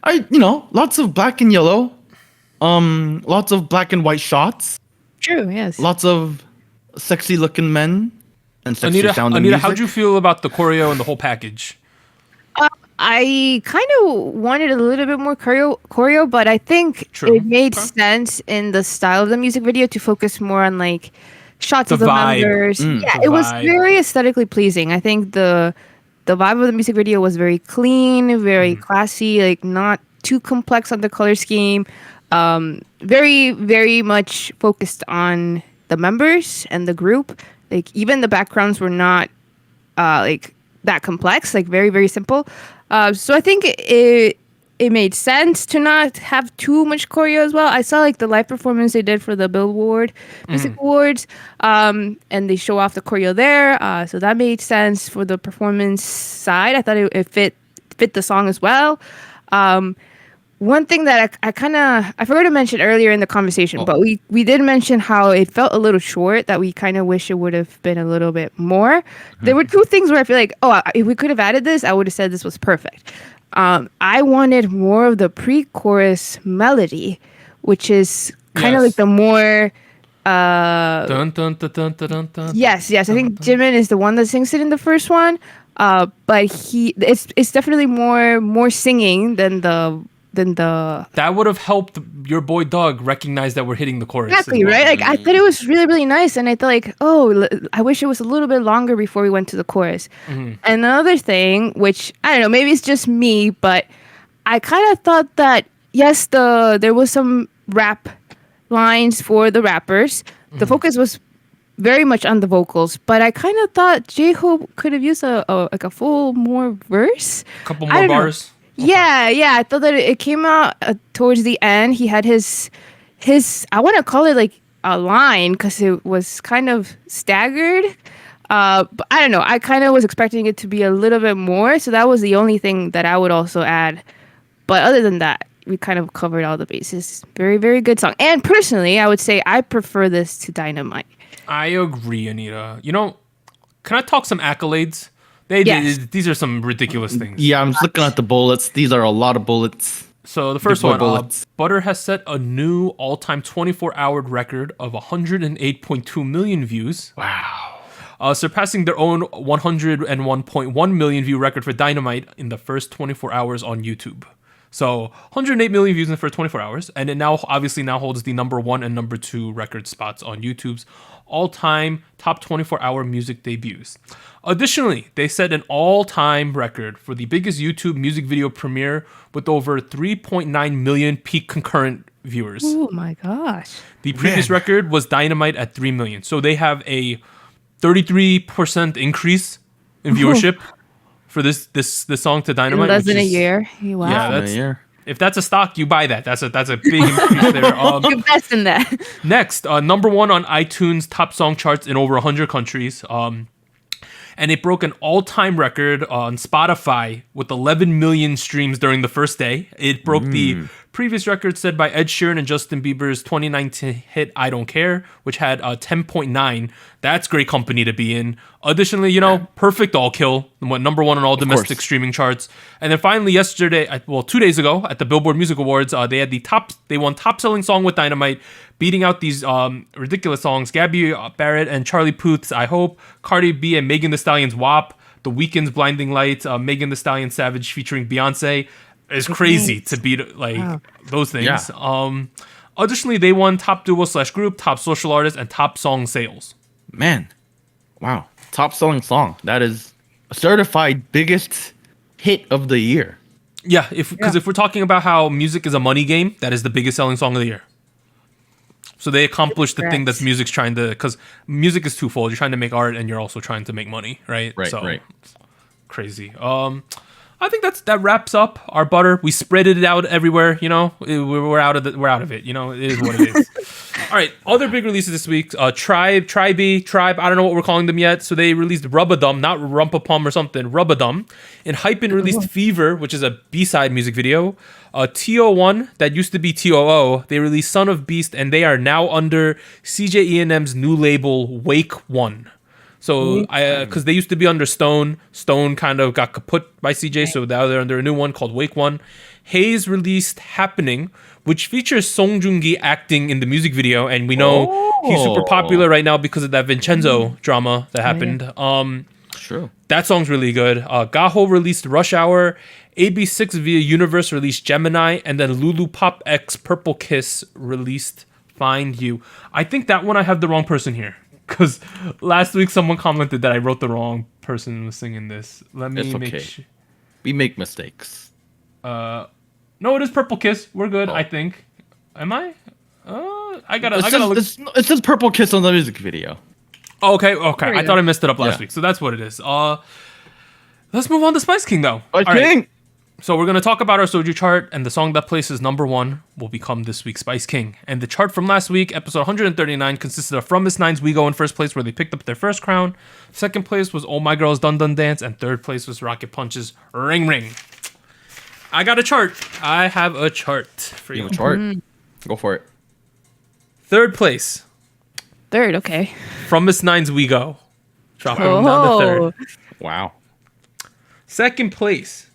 Lots of black and yellow, lots of black and white shots, True. Yes. lots of sexy looking men and sexy sounding Anita, music. how'd you feel about the choreo and the whole package? I kind of wanted a little bit more choreo, but I think True. it made Okay. sense in the style of the music video to focus more on like shots The of the vibe. members. Yeah, The it was vibe. very aesthetically pleasing. I think the vibe of the music video was very clean, very classy, like not too complex on the color scheme. Very, very much focused on the members and the group. Like even the backgrounds were not like that complex, like very, very simple. So I think it made sense to not have too much choreo as well. I saw like the live performance they did for the Billboard Music Awards, and they show off the choreo there. So that made sense for the performance side. I thought it fit the song as well. One thing that I forgot to mention earlier in the conversation, but we did mention how it felt a little short, that we kind of wish it would have been a little bit more. There were two things where I feel like, if we could have added this, I would have said this was perfect. I wanted more of the pre-chorus melody, which is kind of Yes. like the more... Dun, dun, dun, dun, dun, dun, dun. Yes. I think Jimin is the one that sings it in the first one, but it's definitely more singing than the That would have helped your boy Doug recognize that we're hitting the chorus. as exactly well. right. Like I thought it was really, really nice, and I thought like, I wish it was a little bit longer before we went to the chorus. And another thing, which I don't know, maybe it's just me, but I kind of thought that yes, there was some rap lines for the rappers. The focus was very much on the vocals, but I kind of thought J-Hope could have used a full more verse. A couple I more don't know. bars. Yeah. I thought that it came out towards the end. He had his I want to call it like a line because it was kind of staggered. But I don't know. I kind of was expecting it to be a little bit more. So that was the only thing that I would also add. But other than that, we kind of covered all the bases. Very, very good song. And personally, I would say I prefer this to Dynamite. I agree, Anita. Can I talk some accolades? Yes. These are some ridiculous things. Yeah, I'm just looking at the bullets. These are a lot of bullets. So the first Big boy one, bullets. Butter has set a new all-time 24-hour record of 108.2 million views. Wow. Surpassing their own 101.1 million view record for Dynamite in the first 24 hours on YouTube. So 108 million views in the first 24 hours, and it now holds the number 1 and number 2 record spots on YouTube's all-time top 24-hour music debuts. Additionally, they set an all-time record for the biggest YouTube music video premiere with over 3.9 million peak concurrent viewers. Oh my gosh. The previous record was Dynamite at 3 million. So they have a 33% increase in viewership for this song to Dynamite. In less which than a is- year. Wow. Yeah, In a that's year. if that's a stock, you buy that. That's a big increase there. You're best in that. Next, number 1 on iTunes top song charts in over 100 countries. And it broke an all-time record on Spotify with 11 million streams during the first day. It broke the previous record set by Ed Sheeran and Justin Bieber's 2019 hit I Don't Care, which had 10.9. That's great company to be in. Additionally, Perfect All Kill, went number 1 on all domestic course. streaming charts. And then finally yesterday, 2 days ago at the Billboard Music Awards, they won top selling song with Dynamite, beating out these ridiculous songs: Gabby Barrett and Charlie Puth's I Hope, Cardi B and Megan Thee Stallion's WAP, The Weeknd's Blinding Lights, Megan Thee Stallion Savage featuring Beyonce. It's crazy to beat those things. Yeah. Additionally, they won top duo/group, top social artist, and top song sales. Man. Wow. Top selling song. That is a certified biggest hit of the year. Yeah, if we're talking about how music is a money game, that is the biggest selling song of the year. So they accomplished the thing that music's trying to, because music is twofold. You're trying to make art and you're also trying to make money, right? Right, So, right. Crazy. I think that wraps up our butter. We spread it out everywhere. You know, we're out of it. You know, it is what it is. All right, other big releases this week. Tribe. I don't know what we're calling them yet. So they released Rubadum, not Rumpapum or something. Rubadum. And Hypin released Fever, which is a B-side music video. TO1, that used to be TOO, they released Son of Beast, and they are now under CJ E&M's new label, Wake One. So, because they used to be under Stone. Stone kind of got kaput by CJ, so now they're under a new one called Wake One. Hayes released Happening, which features Song Joong-ki acting in the music video, and we know he's super popular right now because of that Vincenzo drama that happened. True. That song's really good. Gaho released Rush Hour. AB6 via Universe released Gemini, and then Lulu Pop X Purple Kiss released Find You. I think that one I have the wrong person here. Because last week someone commented that I wrote the wrong person who was singing this. Let me make We make mistakes. No, it is Purple Kiss. We're good, I think. Am I? I gotta look. It says Purple Kiss on the music video. Oh, okay. I thought I messed it up last week, so that's what it is. Let's move on to Spice King, though. Spice King! Right. So we're going to talk about our Soju chart, and the song that places number 1 will become this week's Spice King. And the chart from last week, episode 139, consisted of From Miss Nine's We Go in first place, where they picked up their first crown. Second place was Oh My Girl's Dun Dun Dance, and third place was Rocket Punch's Ring Ring. I got a chart. I have a chart for you. You have a chart? Go for it. Third place. Third, okay. From Miss Nine's We Go. Dropping down to third. Wow. Second place.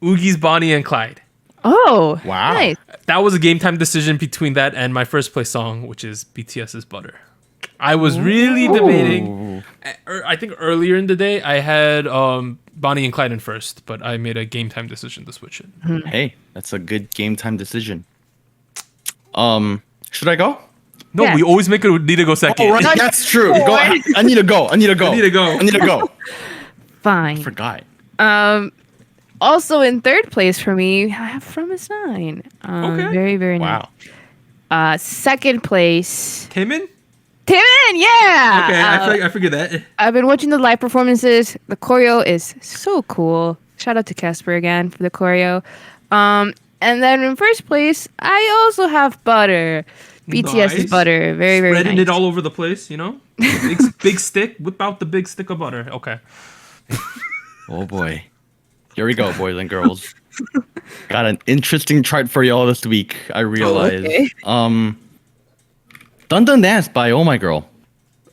Oogi's Bonnie and Clyde. Oh, wow. Nice. That was a game time decision between that and my first place song, which is BTS's Butter. I was really debating. I think earlier in the day I had Bonnie and Clyde in first, but I made a game time decision to switch it. Hey, that's a good game time decision. Should I go? No, we always make it need to go second. Oh, right. That's true. Go. I need to go. I need to go. Fine. I forgot. Also in third place for me, I have From Miss Nine. Okay. Very, very nice. Wow. Second place. Taemin? Taemin, yeah. Okay, I figured that. I've been watching the live performances. The choreo is so cool. Shout out to Casper again for the choreo. And then in first place, I also have Butter. BTS's Nice. Butter. Very, very Spreading nice. it all over the place, you know? Big stick. Whip out the big stick of butter. Okay. Oh boy. Here we go, boys and girls. Got an interesting chart for y'all this week, I realize. Okay. Dun Dun Dance by Oh My Girl.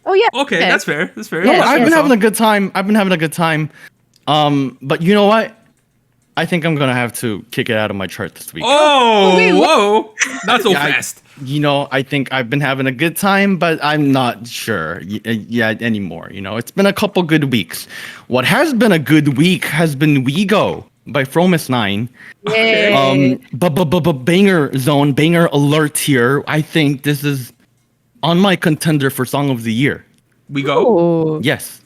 Oh, yeah. Okay, that's fair. That's fair. Yeah, That's I've fair been having song. a good time. But you know what? I think I'm gonna have to kick it out of my chart this week. Oh, wait, whoa. Not so Yeah, fast. I think I've been having a good time, but I'm not sure anymore. It's been a couple good weeks. What has been a good week has been We Go by Fromis 9. Yay. Banger zone, banger alert here. I think this is on my contender for Song of the Year. We go? Oh. Yes.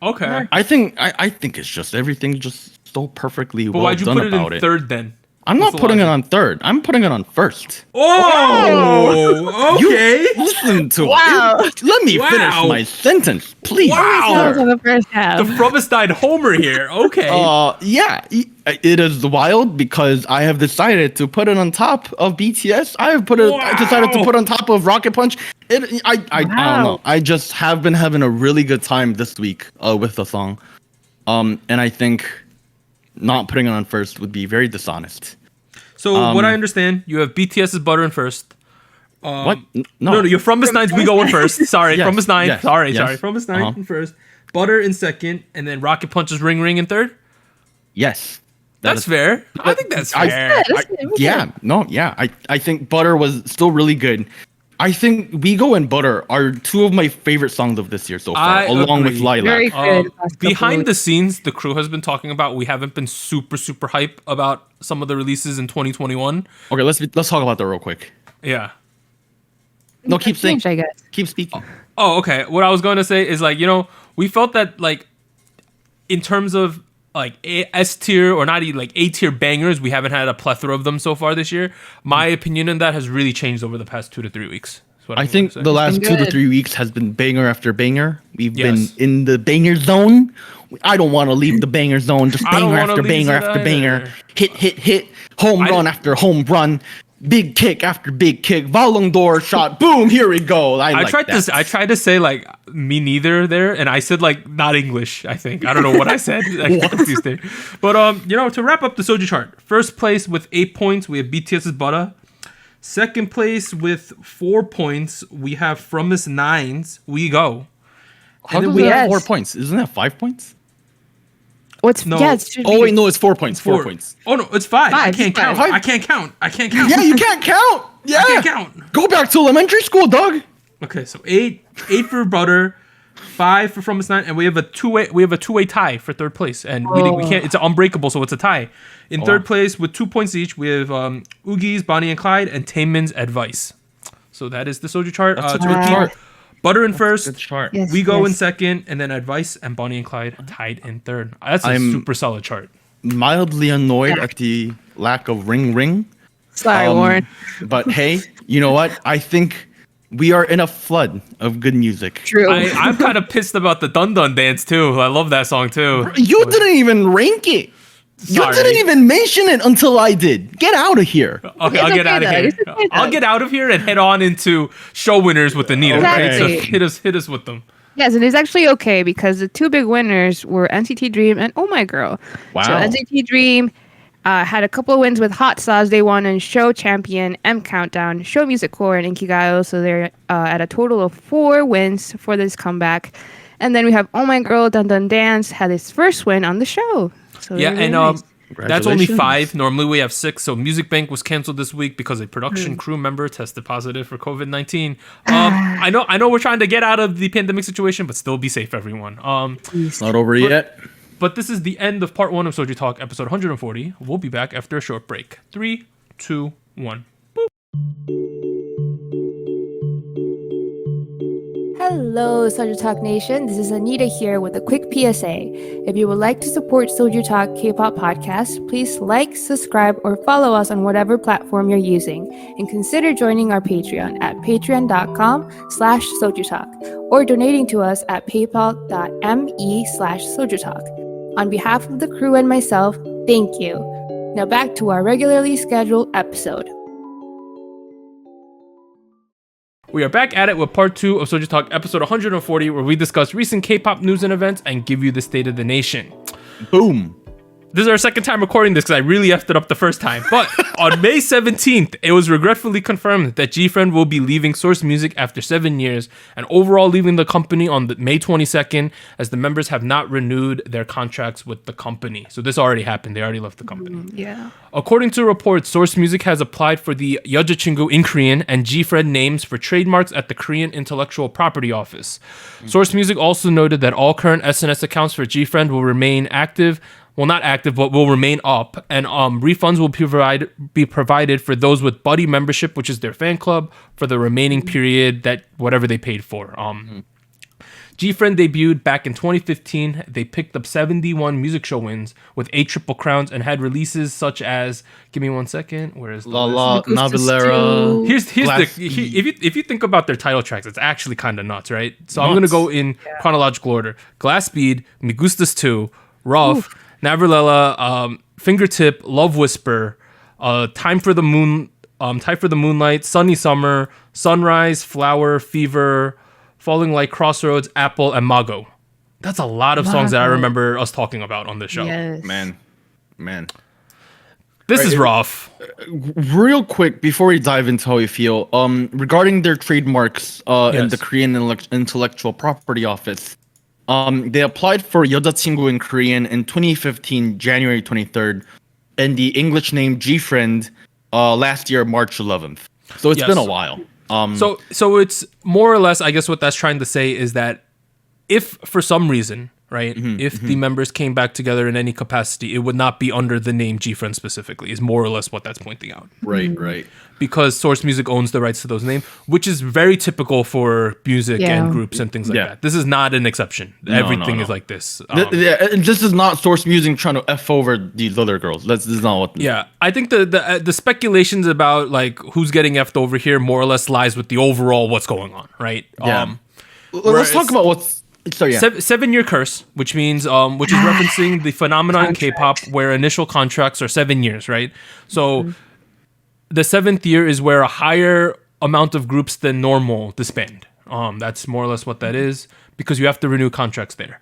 Okay. I think it's just everything just so perfectly But well why'd you done put it about in it. third then? I'm What's not the putting it logic? on third. I'm putting it on first. Oh, okay. Listen to Wow. it. Let me finish my sentence, please. Wow. That was on the first half. The Frumistine Homer here. Okay. Yeah, it is wild because I have decided to put it on top of BTS. I decided to put it on top of Rocket Punch. I don't know. I just have been having a really good time this week with the song. And I think not putting it on first would be very dishonest. So what I understand, you have BTS's Butter in first. What? No, you're From Miss Nine's We Go in first. Sorry, Yes, From Miss Nine. yes, Sorry. From Miss Nine Uh-huh. in first. Butter in second, and then Rocket Punch's Ring Ring in third. Yes. That's fair. I think that's fair. I think Butter was still really good. I think We Go and Butter are two of my favorite songs of this year so far, I along with agree. Lilac. Very good. Behind the scenes, the crew has been talking about we haven't been super hype about some of the releases in 2021. Okay, let's talk about that real quick. Yeah. No, keep saying. I guess. Keep speaking. Oh, okay. What I was going to say is we felt that in terms of S tier or not even A tier bangers, we haven't had a plethora of them so far this year. My opinion on that has really changed over the past 2 to 3 weeks. I think the last It's 2 been to 3 weeks has been banger after banger. We've Yes. been in the banger zone. I don't want to leave the banger zone. Just banger after banger after banger. Hit. Home run after home run. Big kick after big kick. Ballon d'Or shot. Boom. Here we go. I tried to say like me neither there, and I said like not English. I think I don't know what I said. I got confused there. But to wrap up the Soju chart, first place with 8 points we have BTS's Butter. Second place with 4 points we have From Miss Nine's We Go. How do we have 4 points? Isn't that 5 points? It's 4 points. 4 points. Oh no, it's 5. I can't count. I can't count. Yeah, you can't count. Yeah. I can't count. Go back to elementary school, Doug. Okay, so 8 for Butter, 5 for From Miss Nine, and we have a two-way tie for third place. And we can't, it's unbreakable, so it's a tie. In third place with 2 points each, we have Yuqi's Bonnie and Clyde and Taemin's Advice. So that is the Soju chart. That's a good chart. Butter in first, good chart. Yes, We Go in second, and then Advice and Bonnie and Clyde tied in third. That's a super solid chart. Mildly annoyed at the lack of ring. Sorry, Warren. But hey, you know what? I think we are in a flood of good music. True. I'm kind of pissed about the Dun Dun dance too. I love that song too. You didn't even rank it. Sorry. You didn't even mention it until I did. Get out of here. Okay, I'll get out of here. I'll get out of here and head on into show winners with Anita. Exactly. Right? So hit us with them. Yes, and it's actually okay because the 2 big winners were NCT Dream and Oh My Girl. Wow. So NCT Dream had a couple of wins with Hot Sauce. They won in Show Champion, M Countdown, Show Music Core, and Inkigayo. So they're at a total of 4 wins for this comeback. And then we have Oh My Girl, Dun Dun Dance had its first win on the show. So yeah, and nice. That's only 5. Normally we have 6. So Music Bank was canceled this week because a production crew member tested positive for COVID-19. I know we're trying to get out of the pandemic situation, but still be safe, everyone. It's not over yet. But this is the end of part 1 of Soju Talk, episode 140. We'll be back after a short break. 3, 2, 1. Boop. Hello, SojuTalk Nation. This is Anita here with a quick PSA. If you would like to support SojuTalk Kpop Podcast, please like, subscribe, or follow us on whatever platform you're using. And consider joining our Patreon at patreon.com/SojuTalk or donating to us at paypal.me/SojuTalk. On behalf of the crew and myself, thank you. Now back to our regularly scheduled episode. We are back at it with part 2 of Soju Talk, episode 140, where we discuss recent K-pop news and events and give you the state of the nation. Boom. This is our second time recording this because I really effed it up the first time. But on May 17th, it was regretfully confirmed that G-Friend will be leaving Source Music after 7 years and overall leaving the company on May 22nd as the members have not renewed their contracts with the company. So this already happened. They already left the company. Yeah. According to reports, Source Music has applied for the 여자친구 in Korean and G-Friend names for trademarks at the Korean Intellectual Property Office. Source Music also noted that all current SNS accounts for G-Friend will remain active. Well, not active, but will remain up, and refunds will be provided for those with Buddy membership, which is their fan club, for the remaining period that whatever they paid for. G-Friend debuted back in 2015. They picked up 71 music show wins with 8 triple crowns and had releases such as, give me 1 second, where is La La, Navilera. Here's if you think about their title tracks, it's actually kind of nuts, right? So I'm gonna go in chronological order: Glass Speed, Me Gustas 2, Rough, Navrlela, Fingertip, Love Whisper, Time for the Moonlight, Sunny Summer, Sunrise, Flower, Fever, Falling Like Crossroads, Apple, and Mago. That's a lot of songs that I remember us talking about on this show. Yes. Man. This is rough. Real quick, before we dive into how we feel, regarding their trademarks in the Korean Intellectual Property Office, they applied for 여자친구 in Korean in 2015, January 23rd, and the English name G-Friend last year, March 11th. So it's been a while. So it's more or less, I guess what that's trying to say is that if for some reason, right, if the members came back together in any capacity, it would not be under the name G-Friend specifically, is more or less what that's pointing out. Right. Because Source Music owns the rights to those names, which is very typical for music and groups and things like that. This is not an exception. Everything is like this. This is not Source Music trying to F over these other girls. This is not what... Yeah, I think the speculations about like who's getting F'd over here more or less lies with the overall what's going on, right? Yeah. Let's talk about what's So yeah. 7-year curse, which means which is referencing the phenomenon in K-pop where initial contracts are 7 years, right? So the 7th year is where a higher amount of groups than normal disband. That's more or less what that is, because you have to renew contracts there.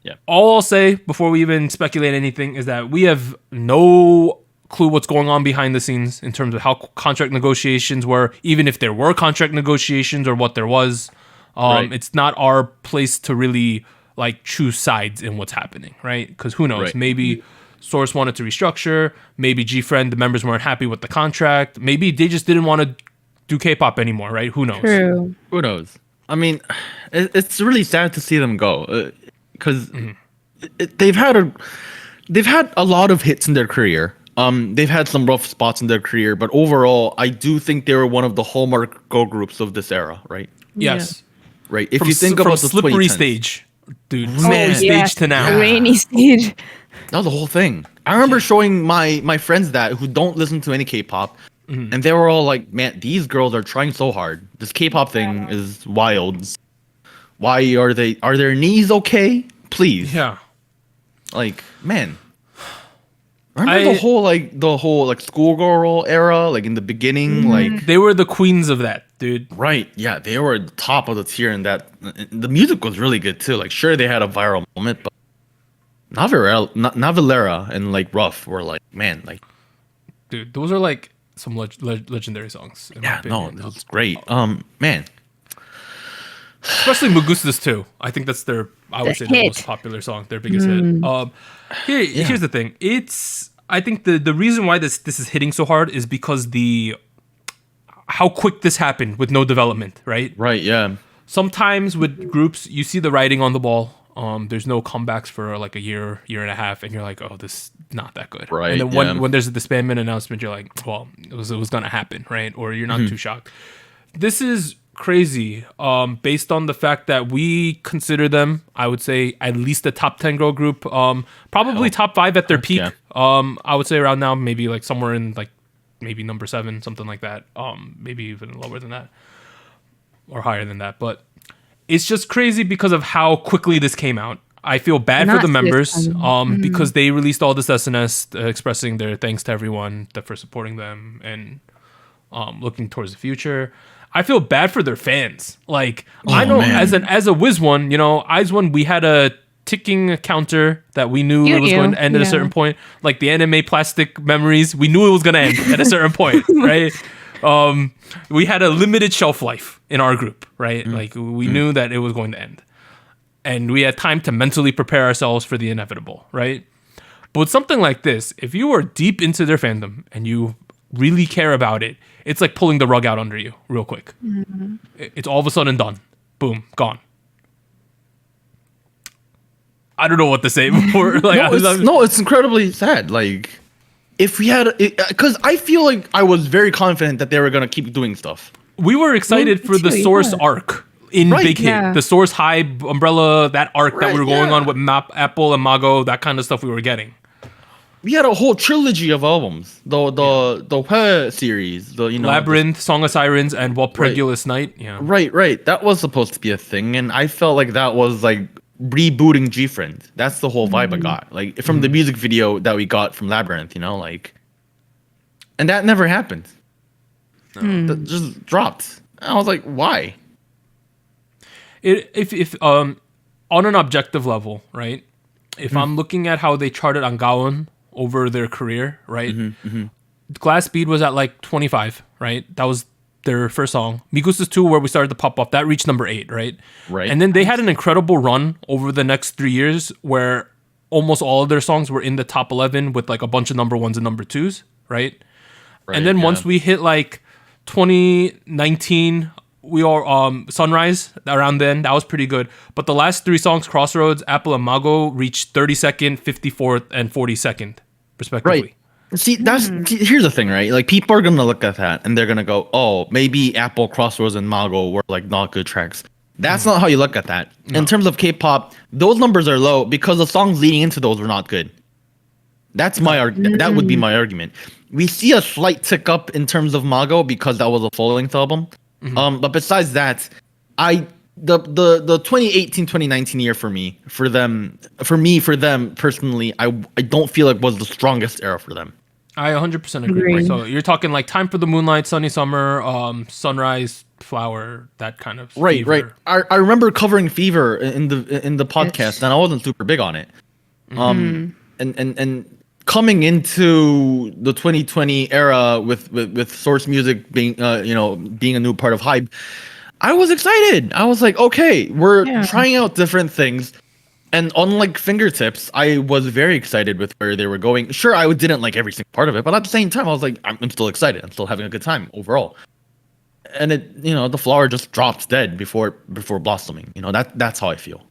Yeah. All I'll say before we even speculate anything is that we have no clue what's going on behind the scenes in terms of how contract negotiations were, even if there were contract negotiations or what there was. Right. It's not our place to really like choose sides in what's happening, right? Because who knows? Right. Maybe Source wanted to restructure. Maybe G-Friend, the members weren't happy with the contract. Maybe they just didn't want to do K-pop anymore, right? Who knows? True. Who knows? I mean, it's really sad to see them go, because they've had a lot of hits in their career. They've had some rough spots in their career, but overall, I do think they were one of the hallmark girl groups of this era, right? Yes. Right. If From, you think from about the slippery 2010s, stage, dude. Man. Slippery stage to now. Rainy stage. that was the whole thing. I remember showing my friends that who don't listen to any K-pop, and they were all like, "Man, these girls are trying so hard. This K-pop thing is wild. Why are their knees okay? Please." Yeah. Like, man. Remember the whole schoolgirl era, like in the beginning, like They were the queens of that, dude. right, yeah, they were at the top of the tier, and that the music was really good too. Like, sure, they had a viral moment, but Navalera and like Rough were like, man, like, Dude, those are like some legendary songs. In my yeah, no, opinion. that was great. Man, Especially Magustas too. I think that's I would say their hit. most popular song, their biggest hit. Here's the thing. I think the reason why this is hitting so hard is because how quick this happened with no development, right? right, yeah, Sometimes with groups, you see the writing on the wall. There's no comebacks for like a year and a half, and you're like, oh, this is not that good. Right, And then yeah. when there's a disbandment announcement, you're like, well, it was gonna happen, right? Or you're not too shocked. This is crazy, based on the fact that we consider them, I would say, at least a top 10 girl group, probably top 5 at their peak. yeah. I would say around now, maybe like somewhere in like maybe number 7, something like that. Maybe even lower than that or higher than that. But it's just crazy because of how quickly this came out. I feel bad for the members, because they released all this SNS expressing their thanks to everyone for supporting them and looking towards the future. I feel bad for their fans. Like, I know man. as a Wiz one, IZ*ONE, we had a ticking counter that we knew it was going to end at a certain point. Like the anime plastic memories, we knew it was going to end at a certain point, right? We had a limited shelf life in our group, right? Like we knew that it was going to end. And we had time to mentally prepare ourselves for the inevitable, right? But with something like this, if you are deep into their fandom and you really care about it, it's like pulling the rug out under you real quick. It's all of a sudden done. Boom, gone. I don't know what to say before. Like, it's incredibly sad. Like, if we had, because I feel like I was very confident that they were gonna keep doing stuff. We were excited for the Source arc in Right, Big Hit, yeah. the Source High Umbrella, that arc that Right, we were going yeah. on with Apple and Mago, that kind of stuff we were getting. We had a whole trilogy of albums. The Hue series, Labyrinth, Song of Sirens, and Walpurgis Night. Yeah. Right. That was supposed to be a thing, and I felt like that was like rebooting G-Friend. That's the whole vibe I got. Like from the music video that we got from Labyrinth, like, and that never happened. That just dropped. I was like, why? If on an objective level, right? If I'm looking at how they charted on Gaon over their career, right? Glass Bead was at like 25, right? That was their first song. Migus's 2, where we started to pop up, that reached number 8, right? Right. And then they had an incredible run over the next 3 years where almost all of their songs were in the top 11 with like a bunch of number 1s and number 2s, right? And then once we hit like 2019, we all Sunrise around then, that was pretty good. But the last 3 songs, Crossroads, Apple, and Mago, reached 32nd, 54th, and 42nd, respectively. Right. See, here's the thing, right? Like, people are gonna look at that and they're gonna go, "Oh, maybe Apple, Crossroads, and Mago were like not good tracks." That's not how you look at that. No. In terms of K-pop, those numbers are low because the songs leading into those were not good. That's my that would be my argument. We see a slight tick up in terms of Mago because that was a full-length album. But besides that, the 2018-2019 year for them personally, I don't feel like was the strongest era for them. I 100% agree. So you're talking like Time for the Moonlight, Sunny Summer, Sunrise, Flower, that kind of right. Fever. I remember covering Fever in the podcast, and I wasn't super big on it. And coming into the 2020 era with Source Music being being a new part of Hype, I was excited. I was like, okay, we're trying out different things. And unlike Fingertips, I was very excited with where they were going. Sure, I didn't like every single part of it, but at the same time, I was like, I'm still excited. I'm still having a good time overall. And it, the flower just drops dead before blossoming. That's how I feel.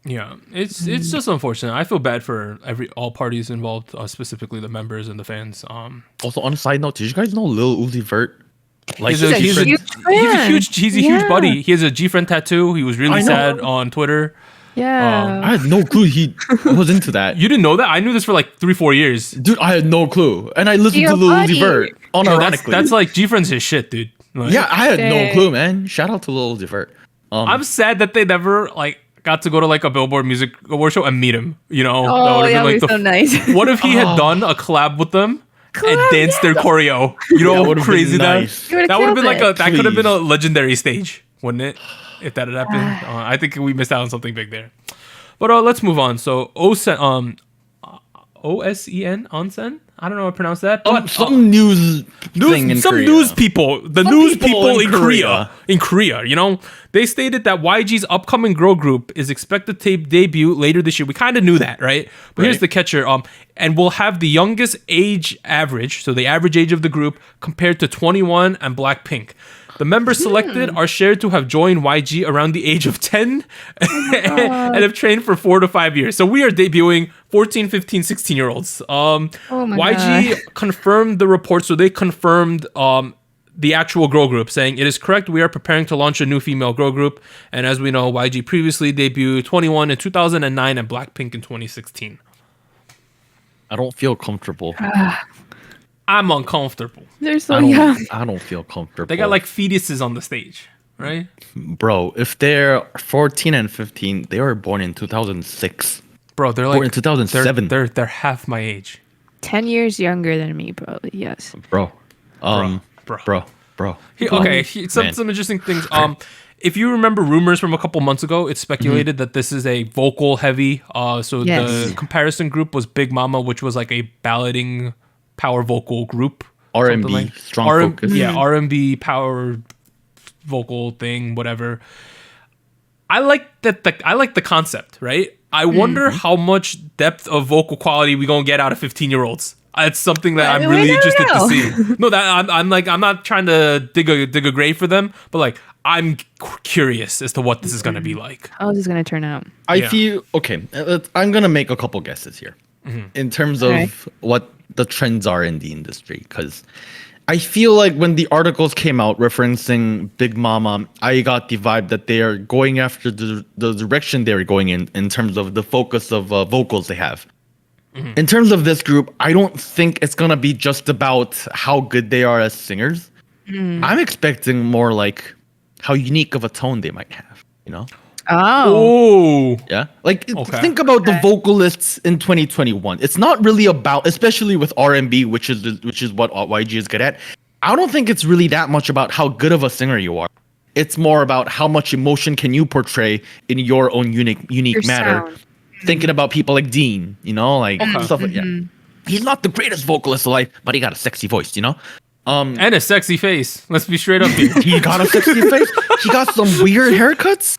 Yeah, it's just unfortunate. I feel bad for all parties involved, specifically the members and the fans. Also, on a side note, did you guys know Lil Uzi Vert? Like he's a huge buddy. He has a G-Friend tattoo. He was really sad on Twitter. Yeah. I had no clue he was into that. You didn't know that? I knew this for like 3-4 years. Dude, I had no clue. And I listened to Lil Uzi Vert unironically. That's like G-Friend's his shit, dude. Like, yeah, I had no clue, man. Shout out to Lil Uzi Vert. I'm sad that they never got to go to like a Billboard Music Award show and meet him. Oh, that would be so nice. What if he had done a collab with them and danced their choreo? How crazy nice. that would have been like that could have been a legendary stage, wouldn't it? If that had happened, I think we missed out on something big there. But let's move on. So OSEN, Onsen? I don't know how to pronounce that. But some news thing in Korea. News people, news people in Korea. In Korea, they stated that YG's upcoming girl group is expected to debut later this year. We kind of knew that, right? But here's the catcher. And we'll have the youngest age average, so the average age of the group, compared to 21 and Blackpink. The members selected are shared to have joined YG around the age of 10 and have trained for 4 to 5 years. So we are debuting 14, 15, 16-year-olds. YG confirmed the report, so they confirmed the actual girl group, saying, "It is correct, we are preparing to launch a new female girl group." And as we know, YG previously debuted 21 in 2009 and Blackpink in 2016. I don't feel comfortable. I'm uncomfortable. They're so young. I don't feel comfortable. They got like fetuses on the stage, right? Bro, if they're 14 and 15, they were born in 2006. Bro, they're born in 2007. They're half my age. 10 years younger than me, probably. Yes. Bro. Bro. Some interesting things. If you remember rumors from a couple months ago, it's speculated that this is a vocal heavy. The comparison group was Big Mama, which was like a ballading power vocal group. R&B, strong focus. Yeah, R&B power vocal thing, whatever. I like the concept, right? I wonder how much depth of vocal quality we gonna get out of 15-year-olds. It's something that I'm really interested to see. No, that I'm not trying to dig a grave for them, but like I'm curious as to what this is gonna be like. How is this gonna turn out? I feel okay. I'm gonna make a couple guesses here in terms of what the trends are in the industry, because I feel like when the articles came out referencing Big Mama, I got the vibe that they are going after the direction they are going in terms of the focus of vocals they have. In terms of this group, I don't think it's gonna be just about how good they are as singers. I'm expecting more like how unique of a tone they might have, Oh. Yeah. Like think about the vocalists in 2021. It's not really about, especially with R&B, which is what YG is good at. I don't think it's really that much about how good of a singer you are. It's more about how much emotion can you portray in your own unique manner. Sound. Thinking about people like Dean, stuff like that. He's not the greatest vocalist alive, but he got a sexy voice, And a sexy face. Let's be straight up here. He got a sexy face. He got some weird haircuts.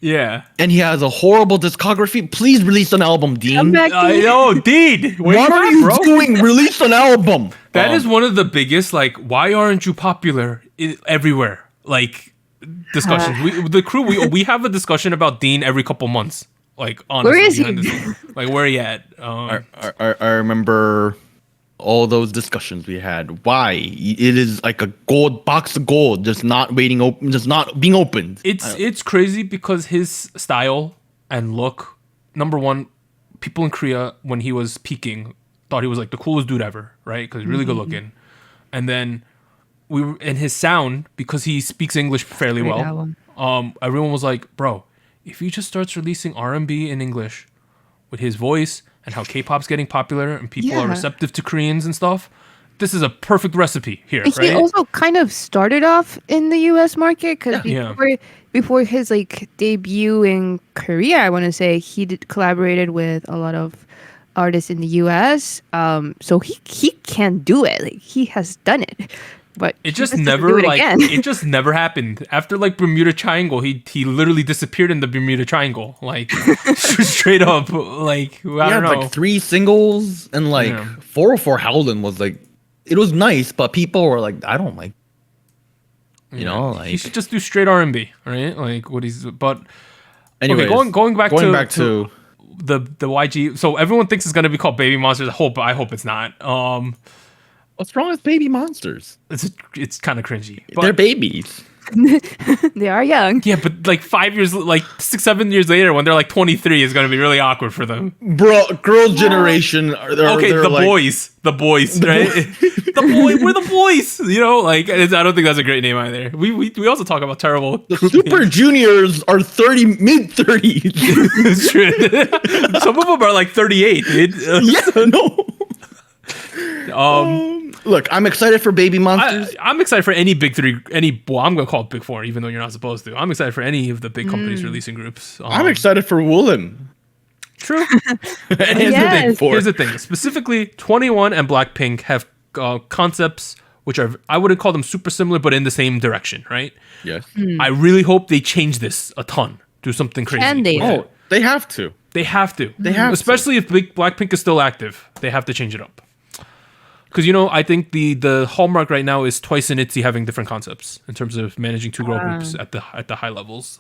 Yeah. And he has a horrible discography. Please release an album, Dean. Come back, Dean. I know, Dean. What are you doing? Release an album. That is one of the biggest, why aren't you popular everywhere? Discussions. The crew, we have a discussion about Dean every couple months. Honestly. Where is he? Where are you at? I remember all those discussions we had. Why? It is like a gold box of gold, just not being opened. It's crazy because his style and look, number one, people in Korea when he was peaking thought he was like the coolest dude ever, right? Because he's really good looking. And then and his sound, because he speaks English fairly well. everyone was like, bro, if he just starts releasing R&B in English with his voice and how K-pop's getting popular and people are receptive to Koreans and stuff, this is a perfect recipe here, He right? also kind of started off in the U.S. market because before his like debut in Korea, I want to say he collaborated with a lot of artists in the U.S. So he can do it. Like he has done it, but it just never it just never happened. After like Bermuda Triangle, he literally disappeared in the Bermuda Triangle, like straight up. Like I don't know, like 3 singles and like 404 Howlin' was like. It was nice, but people were like, I don't like, you know, like he should just do straight R&B, right? Like what he's, but anyways, okay, going back to the YG. So everyone thinks it's gonna be called Baby Monsters. I hope it's not. What's wrong with Baby Monsters? It's kind of cringy. They're babies. They are young. Yeah, but like 5 years, like 6-7 years later, when they're like 23, is gonna be really awkward for them. Bro, girls' generation. Okay, the boys, right? We're the boys. You know, like I don't think that's a great name either. We also talk about terrible. The Super names. Juniors are mid-30s. It's true. Some of them are like 38, dude. Yeah, no. Look, I'm excited for Baby Monsters. I'm excited for any big three, I'm gonna call it big four, even though you're not supposed to. I'm excited for any of the big companies releasing groups. I'm excited for Woolim. True. And here's the thing. Specifically, 21 and Blackpink have concepts which are, I wouldn't call them super similar, but in the same direction, right? Yes. I really hope they change this a ton. Do something crazy. Can they? Oh, they have to. They have to. Especially if Blackpink is still active. They have to change it up. Because, I think the hallmark right now is Twice and ITZY having different concepts in terms of managing two girl groups at the high levels.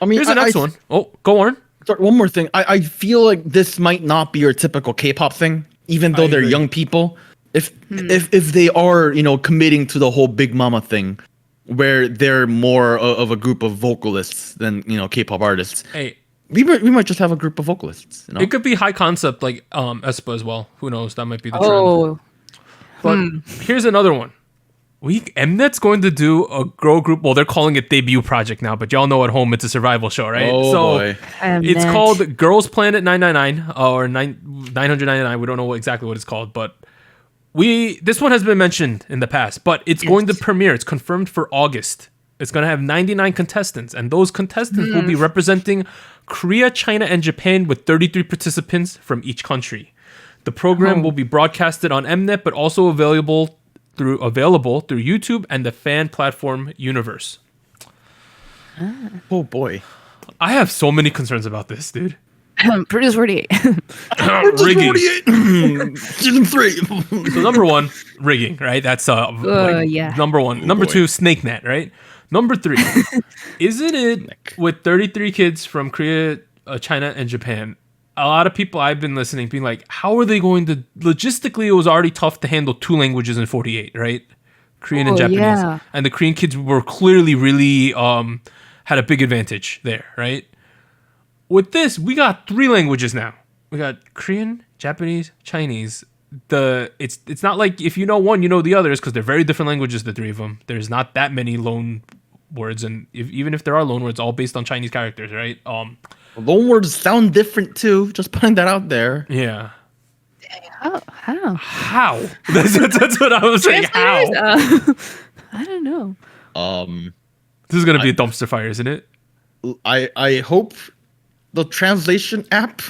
I mean, here's the next one. Oh, go on. Sorry, one more thing. I feel like this might not be your typical K-pop thing, even though they're young people. If they are, committing to the whole Big Mama thing, where they're more of a group of vocalists than, K-pop artists. Hey. We might just have a group of vocalists. It could be high concept like aespa as well. Who knows? That might be the trend. But here's another one. Mnet's going to do a girl group. Well, they're calling it debut project now, but y'all know at home it's a survival show, right? Oh, boy. It's called Girls Planet 999 or 999. We don't know exactly what it's called, but this one has been mentioned in the past, but it's going to premiere. It's confirmed for August. It's going to have 99 contestants, and those contestants will be representing Korea, China, and Japan with 33 participants from each country. The program will be broadcasted on Mnet, but also available through YouTube and the fan platform Universe. Oh boy, I have so many concerns about this, dude. Produce 48. Rigging. Season 3. So number one, rigging, right? That's number one. Number two, snake net, right? Number three, isn't it with 33 kids from Korea, China, and Japan? A lot of people I've been listening being like, how are they going to... Logistically, it was already tough to handle 2 languages in 48, right? Korean and Japanese. Yeah. And the Korean kids were clearly really had a big advantage there, right? With this, we got 3 languages now. We got Korean, Japanese, Chinese. It's not like if you know one, you know the others, because they're very different languages, the 3 of them. There's not that many loan words, and even if there are loan words, all based on Chinese characters, right? Loan words sound different too. Just putting that out there. Yeah. How? That's what I was saying. How? I don't know. This is gonna be a dumpster fire, isn't it? I hope the translation app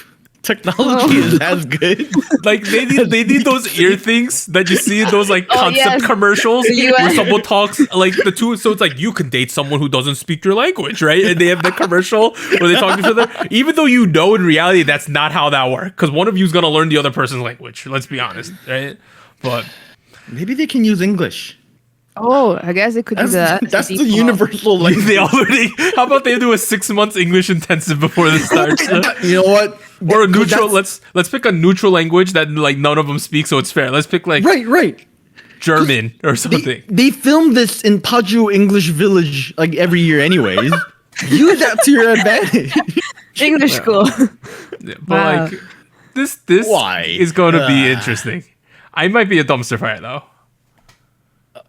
technology is as good. Like they need those ear things that you see in those like concept commercials where someone talks like the two. So it's like you can date someone who doesn't speak your language, right? And they have the commercial where they talk to each other, even though in reality that's not how that works. Because one of you is gonna learn the other person's language. Let's be honest, right? But maybe they can use English. Oh, I guess it could do that. That's the universal language. They already. How about they do a 6 months English intensive before this starts? You know what? Or a neutral. Let's pick a neutral language that like none of them speak, so it's fair. Let's pick like right German or something. They film this in Paju English Village like every year, anyways. Use that to your advantage. English school. But like this is going to be interesting. I might be a dumpster fire though.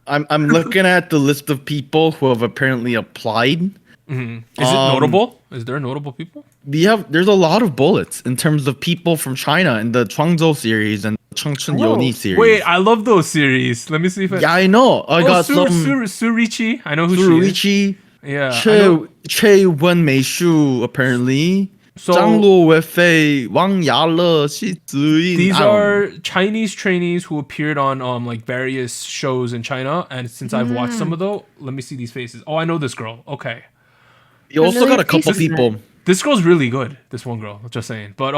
I'm looking at the list of people who have apparently applied, Is it notable? Is there notable people? There's a lot of bullets in terms of people from China in the Chuangzhou series and Changchun Yoni series. Wait, I love those series. Let me see if Yeah, I know. I got some Surichi. I know who she is. Surichi, Yeah. Che Wenmeishu apparently. So Zhang Luo Weifei, Wang Yale, Xi Ziyin. these are Chinese trainees who appeared on like various shows in China, and since I've watched some of those, let me see these faces. Oh, I know this girl. Okay. You also got a couple people. This girl's really good. This one girl, just saying. But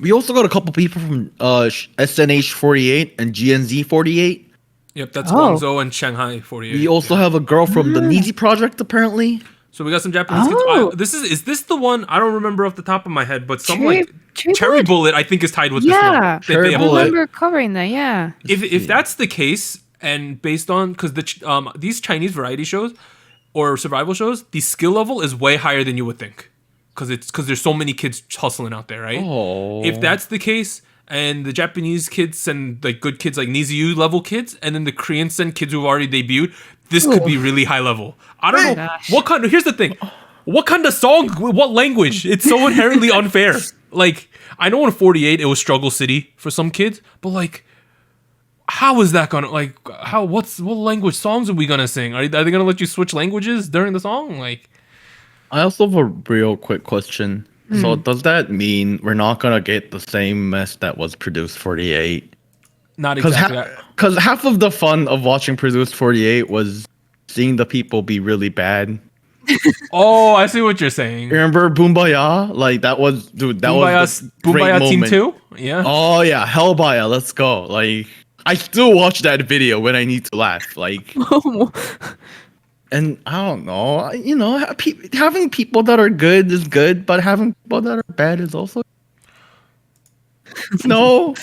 we also got a couple people from SNH 48 and GNZ 48. Yep, that's Guangzhou and Shanghai 48. We also have a girl from the Nizi Project apparently. So we got some Japanese kids. Is this the one? I don't remember off the top of my head, but some Cherry Bullet I think is tied with this one. Yeah, I remember covering that. Yeah. If that's the case, and based on because these Chinese variety shows or survival shows, the skill level is way higher than you would think, because there's so many kids hustling out there, right? Oh. If that's the case, and the Japanese kids and like good kids like Niziu level kids, and then the Koreans and kids who've already debuted, this could be really high level. I don't know what kind. Here's the thing: what kind of song? What language? It's so inherently unfair. Like I know in 48 it was Struggle City for some kids, but like. How is that gonna what language songs are we gonna sing? Are they gonna let you switch languages during the song? Like, I also have a real quick question. So does that mean we're not gonna get the same mess that was Produced 48? Not exactly. Because half of the fun of watching Produced 48 was seeing the people be really bad. Oh, I see what you're saying. Remember Boombaya? Like that was Boombaya Team 2? Yeah. Oh yeah, Hellbaya, let's go. Like I still watch that video when I need to laugh. Like, and I don't know, having people that are good is good, but having people that are bad is also no.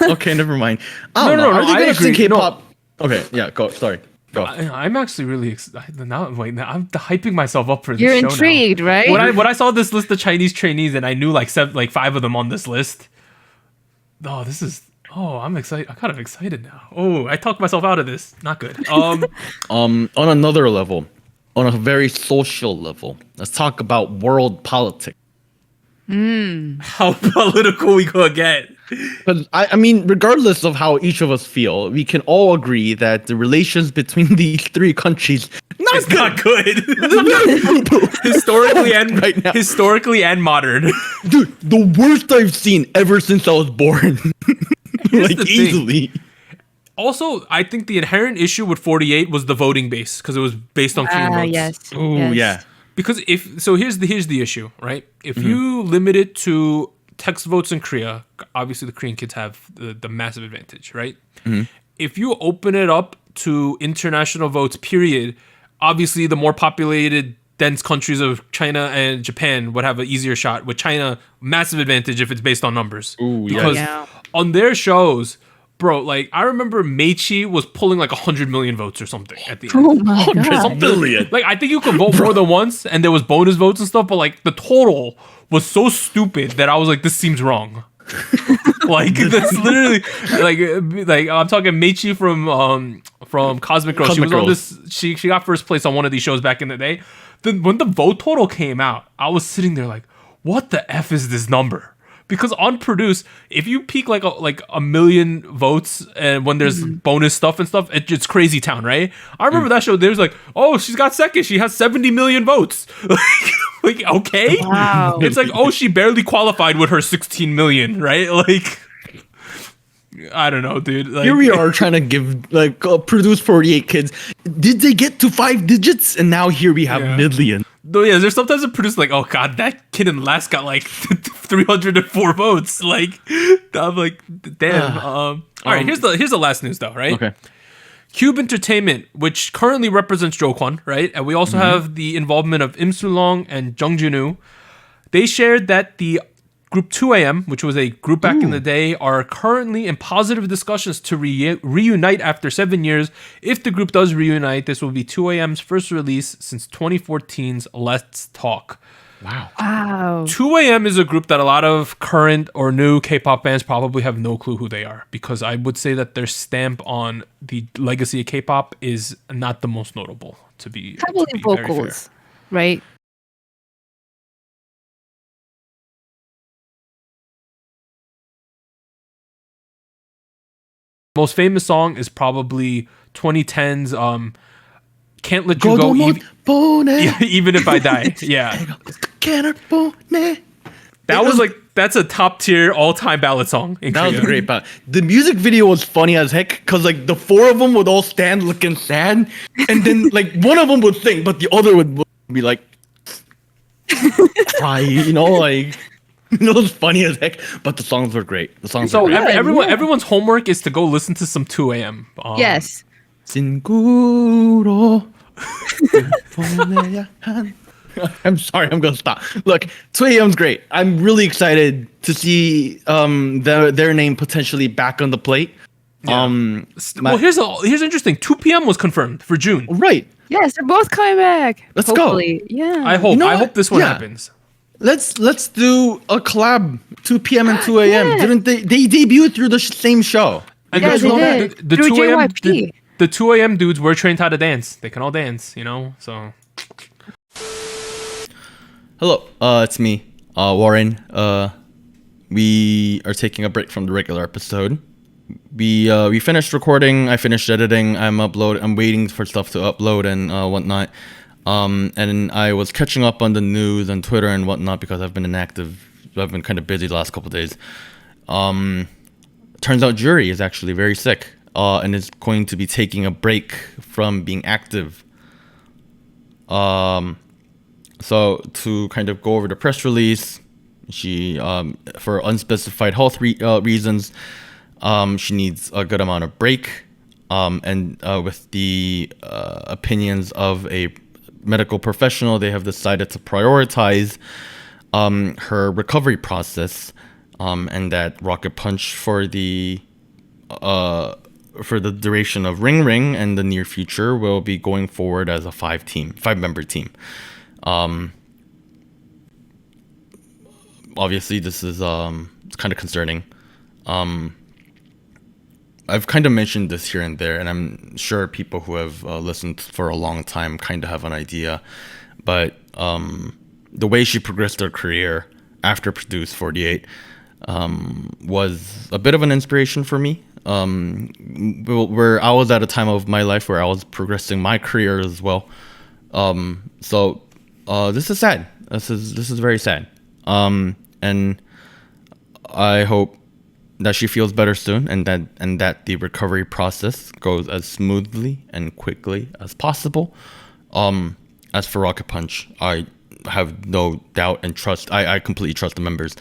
Okay, never mind. I don't know. Are they gonna sing K-pop? Okay, yeah, go. Sorry, go. I'm actually really excited now. Wait, now I'm hyping myself up for this. You're show intrigued, now. Right? When I saw this list of Chinese trainees and I knew like 5 of them on this list. Oh, this is. Oh, I'm excited. I'm kind of excited now. Oh, I talked myself out of this. Not good. On another level, on a very social level, let's talk about world politics. How political we could get. Because I mean, regardless of how each of us feel, we can all agree that the relations between these 3 countries not good. Historically and modern. Dude, the worst I've seen ever since I was born. Like easily. Also, I think the inherent issue with 48 was the voting base because it was based on Korean votes. Yes. Oh yeah. Because here's the issue, right? If you limit it to text votes in Korea, obviously the Korean kids have the massive advantage, right? If you open it up to international votes, period, obviously the more populated, dense countries of China and Japan would have an easier shot. With China, massive advantage if it's based on numbers. Ooh, because on their shows, bro, like I remember Meichi was pulling like 100 million votes or something at the end. Oh my god. 100 million. Like I think you could vote more than once and there was bonus votes and stuff, but like the total was so stupid that I was like, this seems wrong. Like that's literally like I'm talking Meichi from Cosmic Girls. She was on this. She got first place on one of these shows back in the day. Then when the vote total came out, I was sitting there like, what the F is this number? Because on Produce, if you peak like a million votes and when there's bonus stuff and stuff, it's crazy town, right? I remember that show. There's like, oh, she's got second. She has 70 million votes. Like, okay. Wow. It's like, oh, she barely qualified with her 16 million, right? Like, I don't know, dude. Like, here we are trying to give Produce 48 kids. Did they get to 5 digits? And now here we have millions. Though, yeah, there's sometimes a Produce like, oh god, that kid in last got like 304 votes. Like, I'm like, damn. All right, here's the last news though, right? Okay. Cube Entertainment, which currently represents Jokwon, right? And we also have the involvement of Im Sulong and Jung Junwoo. They shared that the Group 2AM, which was a group back in the day, are currently in positive discussions to reunite after 7 years. If the group does reunite, this will be 2AM's first release since 2014's Let's Talk. Wow. 2AM is a group that a lot of current or new K-pop fans probably have no clue who they are, because I would say that their stamp on the legacy of K-pop is not the most notable, to be Probably vocals, right? Most famous song is probably 2010's Can't Let You Go Even If I Die. Yeah. That was like, that's a top tier all time ballad song. That was a great ballad. The music video was funny as heck because like the four of them would all stand looking sad, and then like one of them would sing, but the other would be like, cry, you know, like. It was funny as heck, but the songs were great. The songs. So were great. everyone's homework is to go listen to some 2 a.m. Yes. I'm sorry, I'm gonna stop. Look, 2 a.m.'s great. I'm really excited to see their name potentially back on the plate. Yeah. Well, here's interesting. 2 p.m. was confirmed for June. Right. Yes, they're both coming back. Let's Hopefully. go. Yeah. I hope this one happens. Let's do a collab 2 p.m. and 2 a.m. Yeah. Didn't they debuted through the same show? And Yeah, guys they know did. that the Through 2 a.m. JYP. The 2 a.m. dudes were trained how to dance. They can all dance, you know. So. Hello, it's me, Warren. We are taking a break from the regular episode. We finished recording. I finished editing. I'm waiting for stuff to upload and whatnot. And I was catching up on the news and Twitter and whatnot because I've been inactive. I've been kind of busy the last couple of days. Turns out Jury is actually very sick and is going to be taking a break from being active. So to kind of go over the press release, she for unspecified health reasons, she needs a good amount of break. And with the opinions of a medical professional, they have decided to prioritize her recovery process, and that Rocket Punch for the duration of Ring Ring and the near future will be going forward as a 5-member team. Obviously this is it's kind of concerning. I've kind of mentioned this here and there, and I'm sure people who have listened for a long time kind of have an idea. But the way she progressed her career after Produce 48 was a bit of an inspiration for me. Where I was at a time of my life where I was progressing my career as well. So this is sad. This is very sad. And I hope that she feels better soon, and that the recovery process goes as smoothly and quickly as possible. As for Rocket Punch, I have no doubt and trust. I completely trust the members,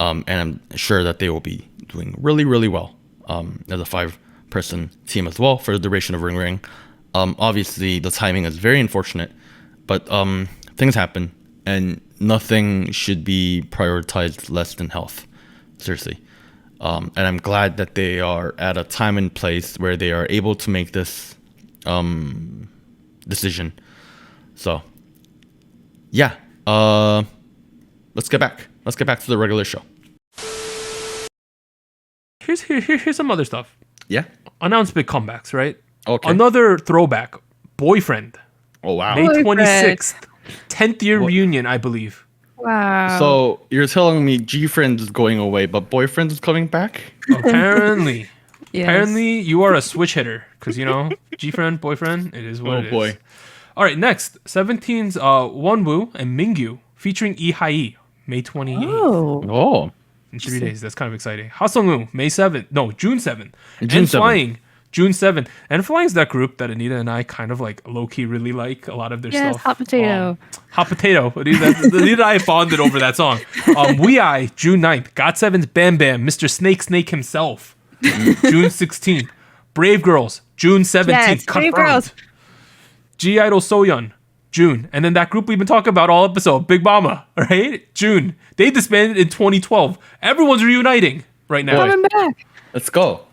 and I'm sure that they will be doing really, really well as a 5-person team as well for the duration of Ring Ring. Obviously, the timing is very unfortunate, but things happen, and nothing should be prioritized less than health. Seriously. And I'm glad that they are at a time and place where they are able to make this decision. So, yeah. Let's get back to the regular show. Here's some other stuff. Yeah. Announced big comebacks, right? Okay. Another throwback. Boyfriend. Oh wow. May Boyfriend. 26th. 10th year reunion, I believe. Wow. So you're telling me G-Friend is going away, but Boyfriend is coming back? Apparently. Yes. Apparently, you are a switch hitter. Because, you know, G-Friend, boyfriend, it is what it is. Oh boy. All right, next. 17's Wonwoo and Mingyu featuring Lee, May 28th. Oh. In 3 days. That's kind of exciting. Haseong-woo, June 7th. June And 7th. Flying, June 7th. And Flying's that group that Anita and I kind of like low-key really like a lot of their Yes, stuff. Hot Potato. Hot Potato. Anita and I bonded over that song. We, June 9th. GOT7's Bam Bam, Mr. Snake himself. June 16th. Brave Girls, June 17th. Yes, Brave Girls. G-Idol Soyeon, June. And then that group we've been talking about all episode, Big Mama, right? June. They disbanded in 2012. Everyone's reuniting right now. Coming back. Let's go.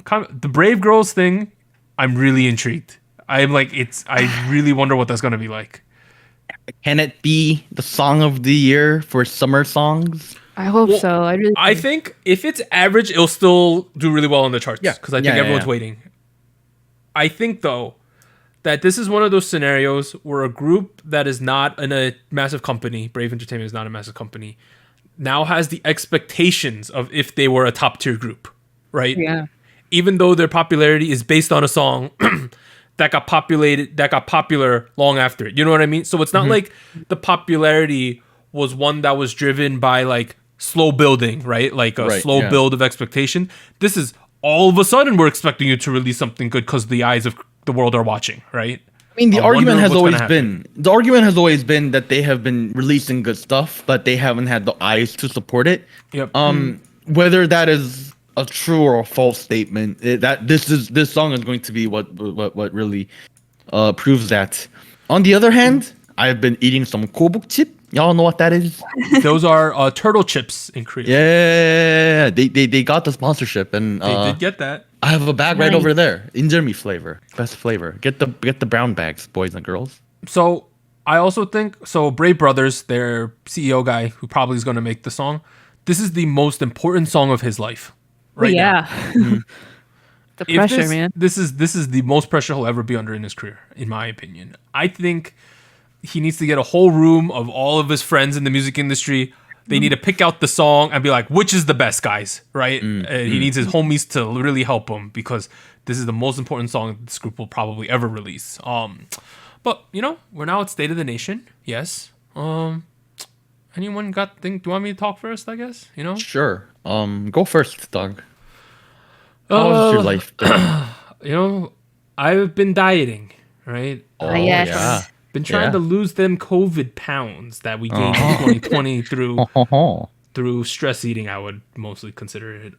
The Brave Girls thing, I'm really intrigued. I really wonder what that's going to be like. Can it be the song of the year for summer songs? I hope so. I think if it's average, it'll still do really well on the charts. Yeah. Because I think everyone's yeah. waiting. I think, though, that this is one of those scenarios where a group that is not in a massive company, Brave Entertainment is not a massive company, now has the expectations of if they were a top tier group, right? Yeah. even though their popularity is based on a song that got popular long after it. You know what I mean? So it's not like the popularity was one that was driven by like slow building, right? Like a slow build of expectation. This is all of a sudden we're expecting you to release something good because the eyes of the world are watching, right? I mean, the argument has always been that they have been releasing good stuff, but they haven't had the eyes to support it. Yep. Whether that is a true or a false statement, this song is going to be what really proves that. On the other hand, I've been eating some kobok chip. Y'all know what that is? Those are turtle chips in Korea. Yeah, they got the sponsorship, and they did get that. I have a bag right over there. Injermi flavor, best flavor. Get the brown bags, boys and girls. So I also think Brave Brothers, their CEO guy, who probably is going to make the song. This is the most important song of his life, right now. The pressure, man. This is the most pressure he'll ever be under in his career, in my opinion. I think he needs to get a whole room of all of his friends in the music industry. They need to pick out the song and be like, which is the best, guys, right? And he needs his homies to really help him because this is the most important song this group will probably ever release. But, we're now at State of the Nation. Yes. Anyone do you want me to talk first, I guess? Sure. Go first, Doug. How's your life been? I've been dieting, right? Oh, yes. Yeah. Been trying to lose them COVID pounds that we gained in 2020 through stress eating. I would mostly consider it.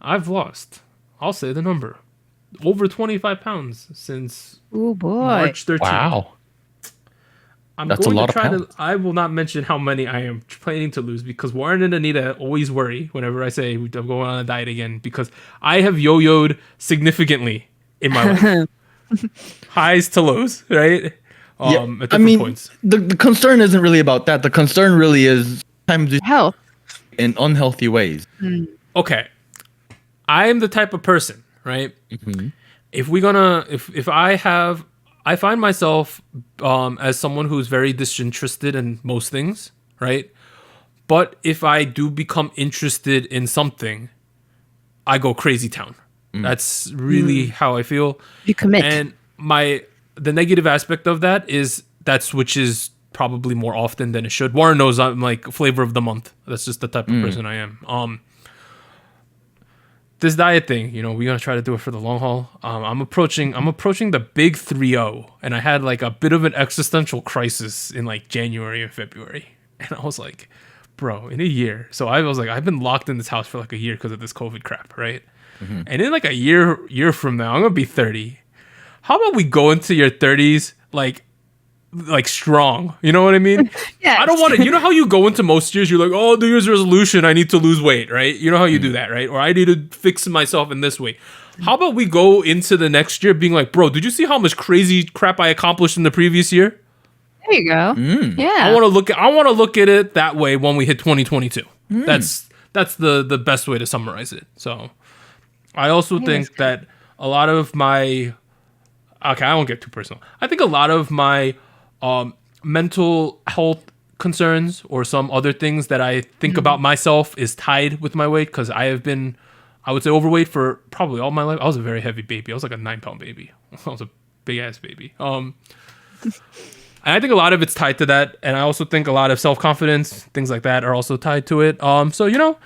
I've lost, I'll say the number, over 25 pounds since March 13th. Wow. That's a lot of pounds. I will not mention how many I am planning to lose because Warren and Anita always worry whenever I say I'm going on a diet again because I have yo-yoed significantly in my life. Highs to lows, right? At different points. The concern isn't really about that. The concern really is health in unhealthy ways. Okay. I am the type of person, right? If I find myself as someone who's very disinterested in most things, right? But if I do become interested in something, I go crazy town. That's really how I feel. You commit. And the negative aspect of that is that switches probably more often than it should. Warren knows I'm like flavor of the month. That's just the type of person I am. This diet thing, we're gonna try to do it for the long haul. I'm approaching the big 3-0, and I had like a bit of an existential crisis in like January and February, and I was like, bro, in a year. So I was like, I've been locked in this house for like a year because of this COVID crap, right? And in like a year from now, I'm gonna be 30. How about we go into your 30s like strong? You know what I mean? Yeah. I don't want to. You know how you go into most years, you're like, oh, New Year's resolution, I need to lose weight, right? You know how you do that, right? Or I need to fix myself in this way. How about we go into the next year being like, bro, did you see how much crazy crap I accomplished in the previous year? There you go. Yeah. I want to look at it that way when we hit 2022. That's the best way to summarize it. So I also think that a lot of my I won't get too personal. I think a lot of my mental health concerns or some other things that I think about myself is tied with my weight because I have been, I would say, overweight for probably all my life. I was a very heavy baby. I was like a 9-pound baby. I was a big ass baby. And I think a lot of it's tied to that. And I also think a lot of self-confidence, things like that are also tied to it. So,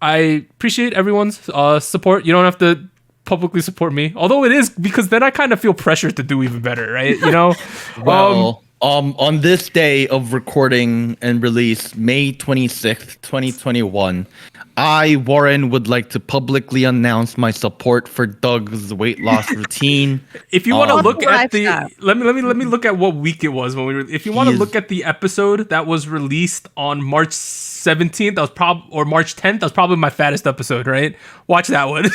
I appreciate everyone's support. You don't have to publicly support me, although it is because then I kind of feel pressure to do even better, right? Well, on this day of recording and release, May 26th, 2021, I, Warren, would like to publicly announce my support for Doug's weight loss routine. If you want to look at let me look at what week it was when we were. If you want to look at the episode that was released on March 17th, that was or March 10th, that was probably my fattest episode, right? Watch that one.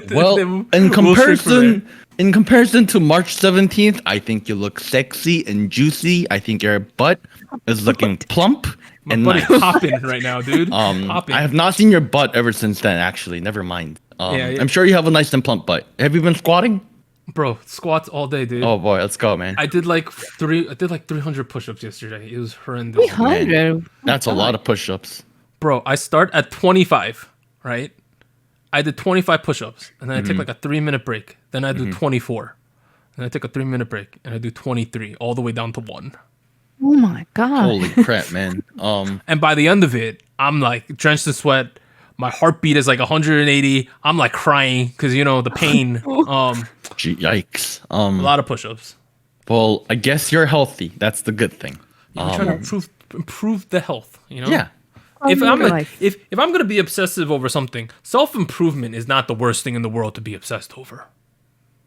Well, in comparison to March 17th, I think you look sexy and juicy. I think your butt is looking plump. My butt is popping right now, dude. Popping. I have not seen your butt ever since then, actually. Never mind. Yeah. I'm sure you have a nice and plump butt. Have you been squatting? Bro, squats all day, dude. Oh boy, let's go, man. I did like 300 push-ups yesterday. It was horrendous. 300? That's a lot of push-ups. Bro, I start at 25, right? I did 25 push-ups, and then I take like a 3-minute break. Then I do 24. And I take a 3-minute break, and I do 23, all the way down to 1. Oh my god! Holy crap, man. And by the end of it, I'm like drenched in sweat. My heartbeat is like 180. I'm like crying because the pain. Yikes. A lot of push-ups. Well, I guess you're healthy. That's the good thing. I'm trying to improve the health. Yeah. If I'm gonna be obsessive over something, self-improvement is not the worst thing in the world to be obsessed over.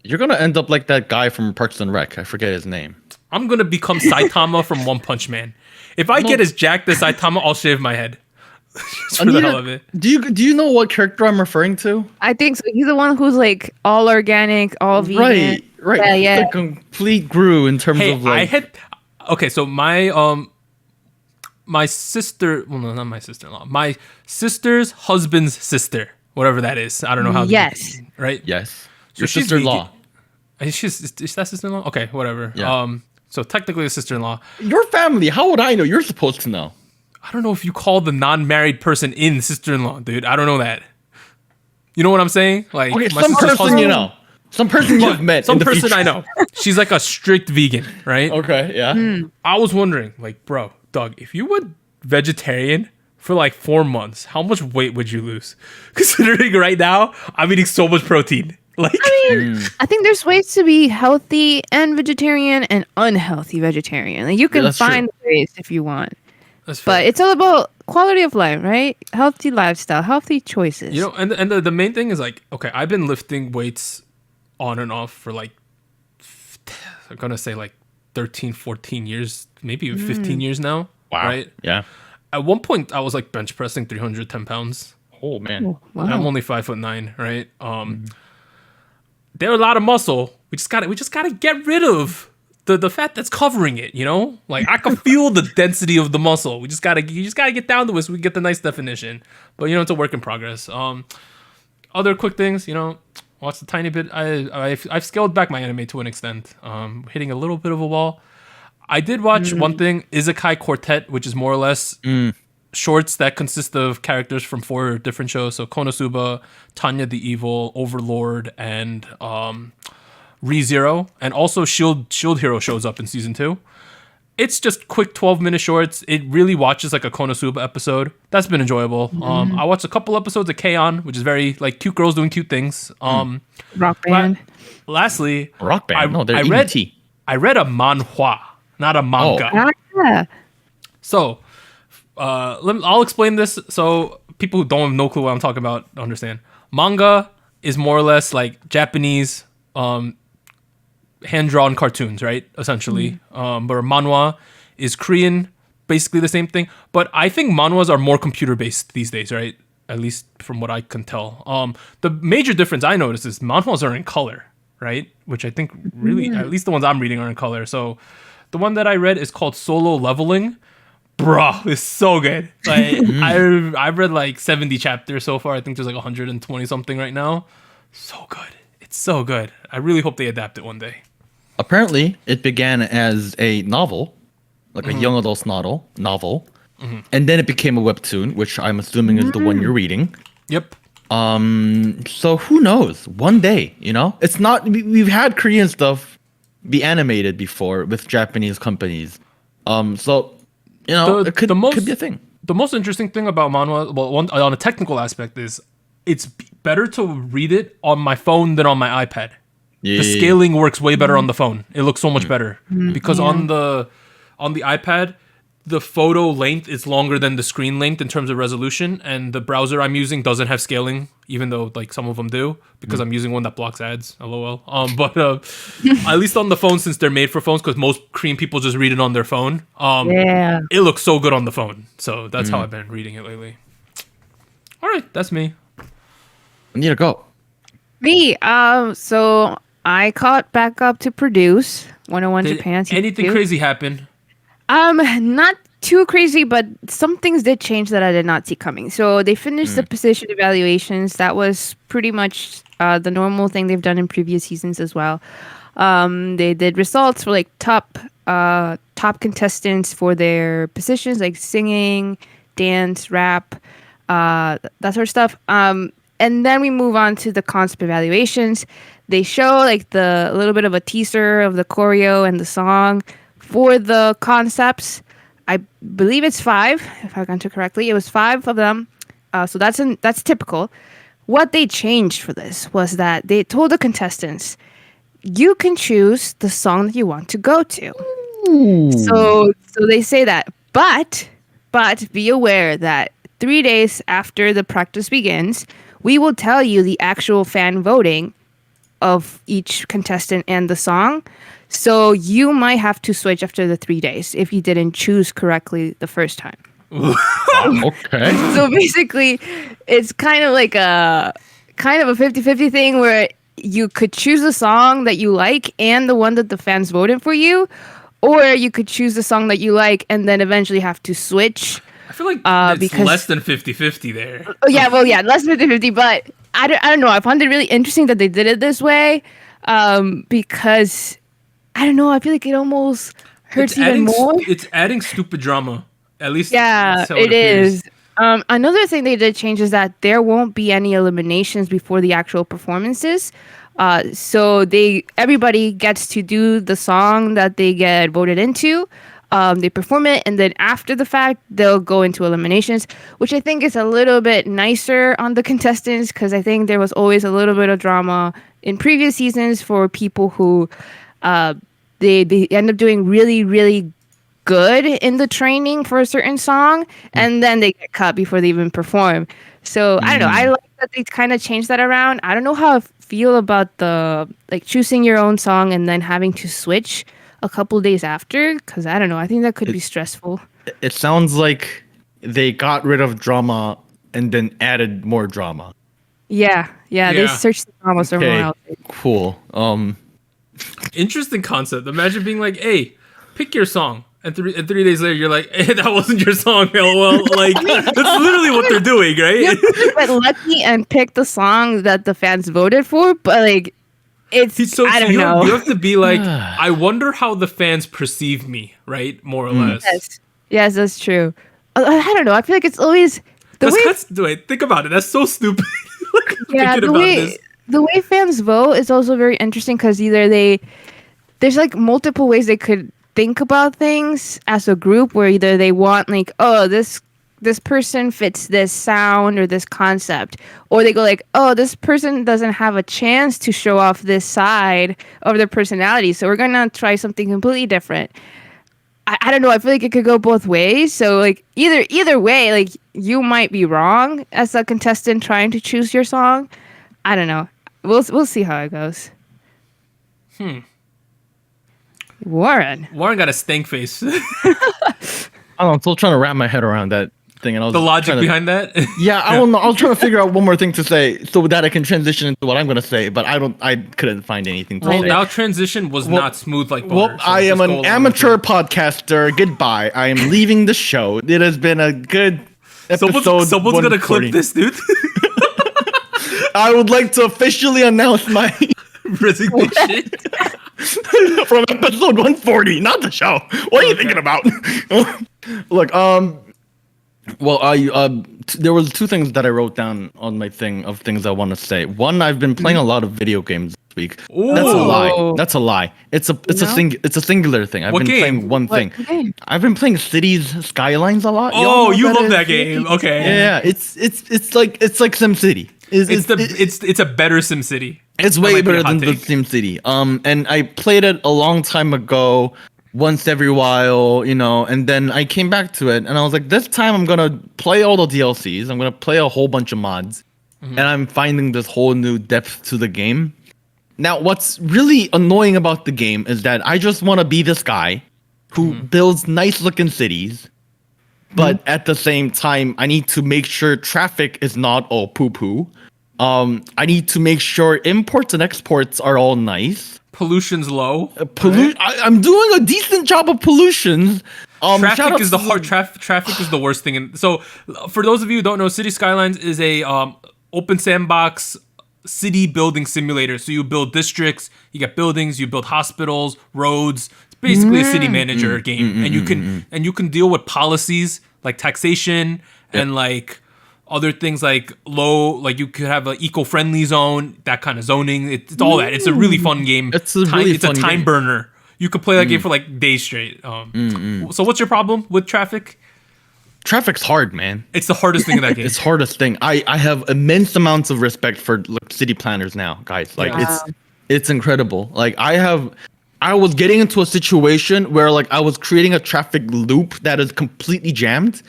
You're gonna end up like that guy from Parks and Rec. I forget his name. I'm gonna become Saitama from One Punch Man. If I get as jacked as Saitama, I'll shave my head. Just for the hell of it. Do you know what character I'm referring to? I think so. He's the one who's like all organic, all vegan. Right. Yeah. The complete Gru in terms of like. So my sister. Well, no, not my sister-in-law. My sister's husband's sister, whatever that is. I don't know how. Yes. Right. Yes. So Your sister-in-law. Is that sister-in-law? Okay, whatever. Yeah. So technically a sister-in-law. Your family. How would I know? You're supposed to know. I don't know if you call the non-married person in sister-in-law, dude. I don't know that. You know what I'm saying? Like, Okay, my some sister's person husband- you know. Some person you've met. Some in the person future. I know. She's like a strict vegan, right? Okay, yeah. I was wondering, like, bro, Doug, if you went vegetarian for like 4 months, how much weight would you lose? Considering right now, I'm eating so much protein. Like, I think there's ways to be healthy and vegetarian and unhealthy vegetarian. Like you can that's find ways if you want. that's fair. But it's all about quality of life, right? Healthy lifestyle, healthy choices. And the main thing is like, okay, I've been lifting weights on and off for like, I'm gonna say like 13, 14 years, maybe even 15 years now. Wow. Right? Yeah. At one point, I was like bench pressing 310 pounds. Oh man. Wow. And I'm only 5'9", right? They're a lot of muscle. We just gotta get rid of the fat that's covering it. Like I can feel the density of the muscle. You just gotta get down to it so we get the nice definition. But it's a work in progress. Other quick things, watch the tiny bit. I've scaled back my anime to an extent. Hitting a little bit of a wall. I did watch one thing, Isekai Quartet, which is more or less shorts that consist of characters from 4 different shows. So Konosuba, Tanya the Evil, Overlord, and ReZero. And also Shield Hero shows up in season 2. It's just quick 12-minute shorts. It really watches like a Konosuba episode. That's been enjoyable. I watched a couple episodes of K-On!, which is very like cute girls doing cute things. Rock band. Lastly, Rock band. No, they're I EBT. read a manhwa, not a manga. Yeah. So, I'll explain this so people who don't have no clue what I'm talking about understand. Manga is more or less like Japanese hand-drawn cartoons, right? Essentially. But manhwa is Korean, basically the same thing. But I think manhwas are more computer-based these days, right? At least from what I can tell. The major difference I noticed is manhwas are in color, right? Which I think really, at least the ones I'm reading are in color. So the one that I read is called Solo Leveling. Bro, it's so good. Like I've read like 70 chapters so far. I think there's like 120 something right now. So good. It's so good. I really hope they adapt it one day. Apparently, it began as a novel, like a young adult's novel, and then it became a webtoon, which I'm assuming is the one you're reading. Yep. So who knows? One day, it's not. We've had Korean stuff be animated before with Japanese companies. So it could be a thing. The most interesting thing about manhwa, on a technical aspect, is it's better to read it on my phone than on my iPad. Yeah. The scaling works way better on the phone. It looks so much better because on the iPad, the photo length is longer than the screen length in terms of resolution, and the browser I'm using doesn't have scaling, even though like some of them do, because I'm using one that blocks ads. LOL. But at least on the phone, since they're made for phones, because most Korean people just read it on their phone. It looks so good on the phone. So that's how I've been reading it lately. All right, that's me. I need to go. Me. So I caught back up to Produce 101 Did Japan. season anything 2. crazy happen? Not too crazy, but some things did change that I did not see coming. So they finished the position evaluations. That was pretty much the normal thing they've done in previous seasons as well. They did results for like top contestants for their positions, like singing, dance, rap, that sort of stuff. And then we move on to the concept evaluations. They show like a little bit of a teaser of the choreo and the song for the concepts. I believe it's 5, if I counted correctly. It was 5 of them. So that's typical. What they changed for this was that they told the contestants, you can choose the song that you want to go to. Ooh. So they say that. But be aware that 3 days after the practice begins, we will tell you the actual fan voting of each contestant and the song. So you might have to switch after the 3 days if you didn't choose correctly the first time. Okay. So basically, it's kind of like a 50-50 thing where you could choose a song that you like and the one that the fans voted for you, or you could choose the song that you like and then eventually have to switch. I feel like it's less than 50-50 there. Less than 50-50, but I don't know. I found it really interesting that they did it this way because, I don't know, I feel like it almost hurts even more. It's adding stupid drama. At least it is. Another thing they did change is that there won't be any eliminations before the actual performances. So everybody gets to do the song that they get voted into. They perform it, and then after the fact, they'll go into eliminations, which I think is a little bit nicer on the contestants because I think there was always a little bit of drama in previous seasons for people who they end up doing really, really good in the training for a certain song, and then they get cut before they even perform. So I don't know. I like that they kind of changed that around. I don't know how I feel about the choosing your own song and then having to switch a couple days after, because I don't know. I think that could be stressful. It sounds like they got rid of drama and then added more drama. Yeah. They searched the drama somewhere else. Cool. Interesting concept. Imagine being like, "Hey, pick your song." And 3 days later, you're like, "Hey, that wasn't your song." LOL. Like, that's literally what they're doing, right? Yeah, but lucky and pick the song that the fans voted for, but like, I don't know. You have to be like, I wonder how the fans perceive me, right? More or less. Yes, that's true. I don't know. I feel like it's always wait, think about it. That's so stupid. The way fans vote is also very interesting because either there's like multiple ways they could think about things as a group, where either they want like, oh, this person fits this sound or this concept, or they go like, oh, this person doesn't have a chance to show off this side of their personality, so we're gonna try something completely different. I don't know. I feel like it could go both ways. So like either way, like you might be wrong as a contestant trying to choose your song. I don't know. We'll see how it goes. Warren got a stank face. I'm still trying to wrap my head around that thing, and the logic behind that. Yeah, I don't know. I was trying to figure out one more thing to say so that I can transition into what I'm going to say, but I couldn't find anything to say. Well, our transition was not smooth like butter. Well, so I am an amateur podcaster. Goodbye. I am leaving the show. It has been a good episode. Someone's going to clip this, dude. I would like to officially announce my resignation from episode 140, not the show. What are you thinking about? Look, there was 2 things that I wrote down on my thing of things I want to say. One, I've been playing a lot of video games this week. Ooh. That's a lie. It's a singular thing. I've been playing one thing. Game? I've been playing Cities Skylines a lot. Oh, you love that game. Okay. Yeah, it's like SimCity. It's a better SimCity. It's way better than the SimCity. And I played it a long time ago, once every while, and then I came back to it and I was like, this time I'm gonna play all the DLCs. I'm gonna play a whole bunch of mods, and I'm finding this whole new depth to the game. Now, what's really annoying about the game is that I just want to be this guy who builds nice looking cities, but at the same time, I need to make sure traffic is not all poo-poo. I need to make sure imports and exports are all nice. Pollution's low. I'm doing a decent job of pollution. Traffic is Traffic is the worst thing. So, for those of you who don't know, City Skylines is a open sandbox city building simulator. So you build districts, you get buildings, you build hospitals, roads. It's basically a city manager game, and you can deal with policies like taxation and like Other things like low, like you could have an eco-friendly zone, that kind of zoning. It's all that. It's a really fun game. It's a really fun time game. burner. You could play that game for like days straight. So what's your problem with traffic? Traffic's hard, man. It's the hardest thing in that game. It's hardest thing. I have immense amounts of respect for like, city planners now, guys. Like it's incredible. Like I was getting into a situation where like I was creating a traffic loop that is completely jammed.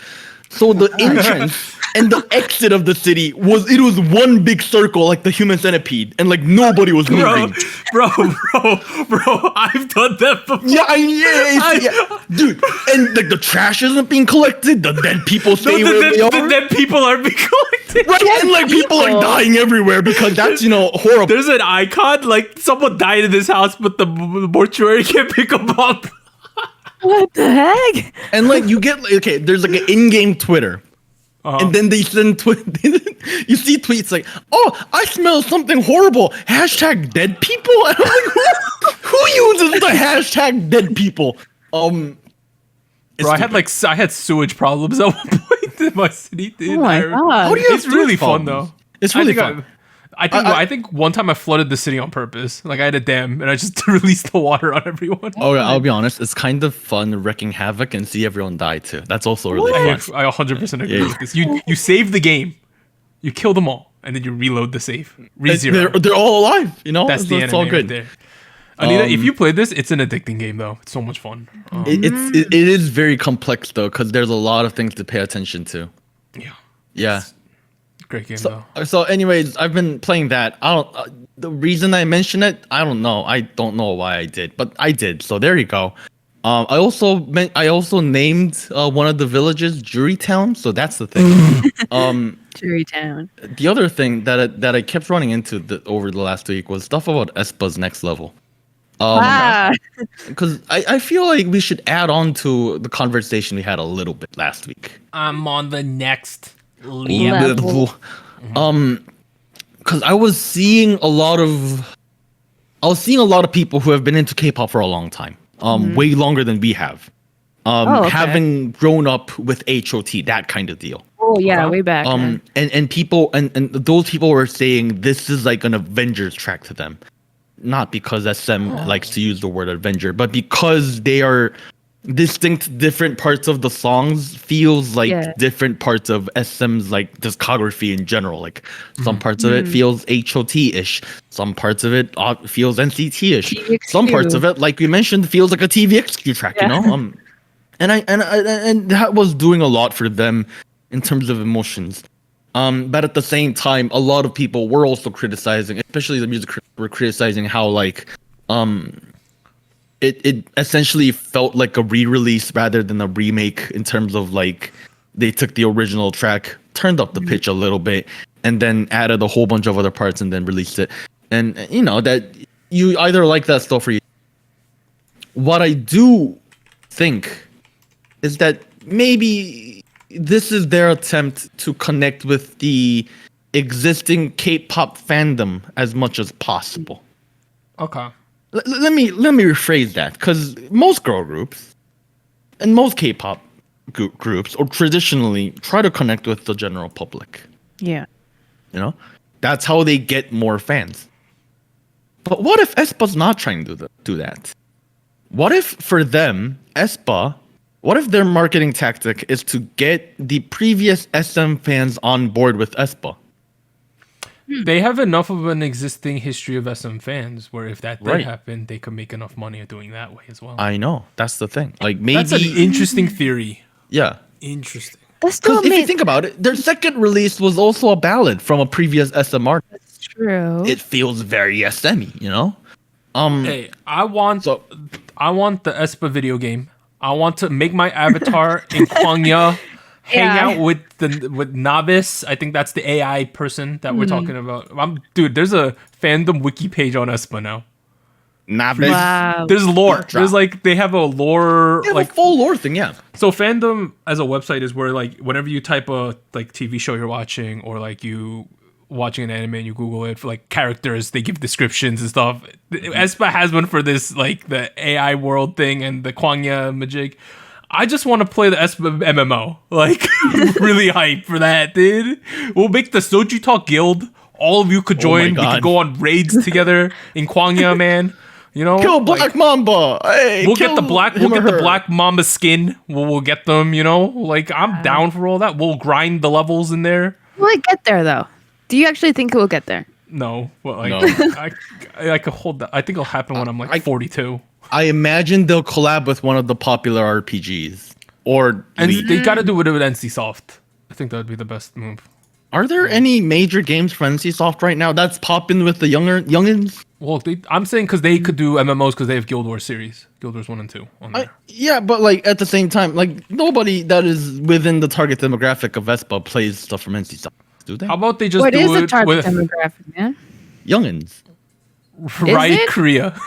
So the entrance and the exit of the city was one big circle like the human centipede, and like nobody was moving. Bro, I've done that before. Yeah, dude. And like the trash isn't being collected. The dead people stay where they are. The dead people are being collected. Right, and like people are dying everywhere because that's horrible. There's an icon like someone died in this house, but the mortuary can't pick them up. What the heck? And like you get there's like an in-game Twitter. And then they send you see tweets like, "Oh, I smell something horrible. Hashtag dead people." And I'm like, who uses the hashtag dead people? Bro, I had sewage problems at one point in my city. Oh my god! How do you have It's really sewage fun problems? though. It's really fun. I think one time I flooded the city on purpose. Like I had a dam and I just released the water on everyone. Oh, I'll be honest. It's kind of fun wrecking havoc and see everyone die too. That's also really fun. I 100% agree with this. You save the game, you kill them all, and then you reload the save. Re-zero. They're all alive. That's the it's all anime good. right there. Anita, if you played this, it's an addicting game though. It's so much fun. It is very complex though because there's a lot of things to pay attention to. Yeah. Great game though. So, anyways, I've been playing that. The reason I mention it, I don't know. I don't know why I did, but I did. So there you go. I also named one of the villages Jurytown. So that's the thing. Jurytown. The other thing that I kept running into over the last week was stuff about aespa's next level. Because I feel like we should add on to the conversation we had a little bit last week. I'm on the next level. Because I was seeing a lot of people who have been into K-pop for a long time, way longer than we have, having grown up with HOT, that kind of deal. Oh yeah, way back. And people and those people were saying this is like an Avengers track to them, not because SM likes to use the word Avenger, but because they are distinct different parts of the songs feels like different parts of SM's like discography in general. Like some parts of it feels HOT-ish, some parts of it feels NCT-ish, some parts of it, like we mentioned, feels like a TVXQ track, you know. And that was doing a lot for them in terms of emotions. But at the same time, a lot of people were also criticizing, especially the music were criticizing how like it essentially felt like a re-release rather than a remake in terms of like they took the original track, turned up the pitch a little bit, and then added a whole bunch of other parts and then released it. And you know that you either like that stuff or you. What I do think is that maybe this is their attempt to connect with the existing K-pop fandom as much as possible. Okay. Let me rephrase that, because most girl groups and most K-pop groups or traditionally try to connect with the general public. Yeah. You know, that's how they get more fans. But what if aespa's not trying to do that? What if for them, aespa, what if their marketing tactic is to get the previous SM fans on board with aespa? They have enough of an existing history of SM fans where if that did happen, they could make enough money doing that way as well. I know. That's the thing. Like maybe that's an interesting theory. Yeah. Interesting. Because if you think about it, their second release was also a ballad from a previous SM artist. That's true. It feels very SM-y, you know? Hey, I want the aespa video game. I want to make my avatar in Kwangya. Hang out with Novice. I think that's the AI person that we're talking about. Dude, there's a fandom wiki page on aespa now. Novice. Wow. There's lore. There's like they have a lore, like a full lore thing, yeah. So fandom as a website is where like whenever you type a like TV show you're watching or like you watching an anime and you Google it for like characters, they give descriptions and stuff. aespa has one for this like the AI world thing and the Kwangya Majig. I just want to play the MMO. Like, really hype for that, dude. We'll make the SojuTalk Guild. All of you could join. We could go on raids together in Kwangya, man. You know, kill Black Mamba. Hey, we'll get the Black Mamba skin. We'll get them. You know, like I'm down for all that. We'll grind the levels in there. Will it get there though? Do you actually think it will get there? No, well, like, No. I could hold that. I think it'll happen when I'm like 42. I imagine they'll collab with one of the popular RPGs, or And they got to do it with NCSoft. I think that would be the best move. Are there any major games for NCSoft right now that's popping with the youngins? Well, I'm saying because they could do MMOs because they have Guild Wars series, Guild Wars 1 and 2 on there. Yeah, but like at the same time, like nobody that is within the target demographic of Vespa plays stuff from NCSoft, do they? How about they just What is do the it target with demographic, man? Youngins. Riot it? Korea?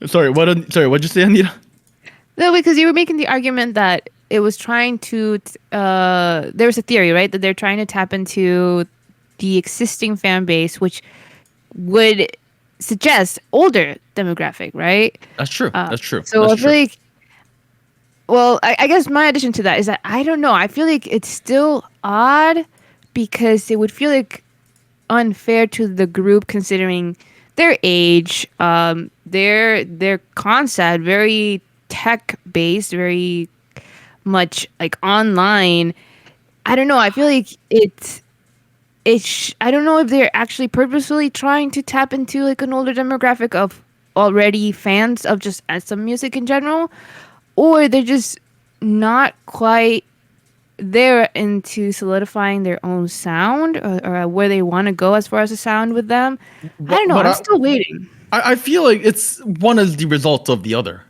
Sorry, what'd you say, Anita? No, because you were making the argument that it was trying to. There was a theory, right, that they're trying to tap into the existing fan base, which would suggest older demographic, right? That's true. That's true. So That's I feel like, well, I guess my addition to that is that I don't know. I feel like it's still odd because it would feel like unfair to the group considering their age, their concept, very tech based, very much like online. I don't know. I feel like I don't know if they're actually purposefully trying to tap into like an older demographic of already fans of just SM music in general, or they're just not quite there into solidifying their own sound or where they want to go as far as the sound with them. I don't know. I'm still waiting. I feel like it's one is the result of the other.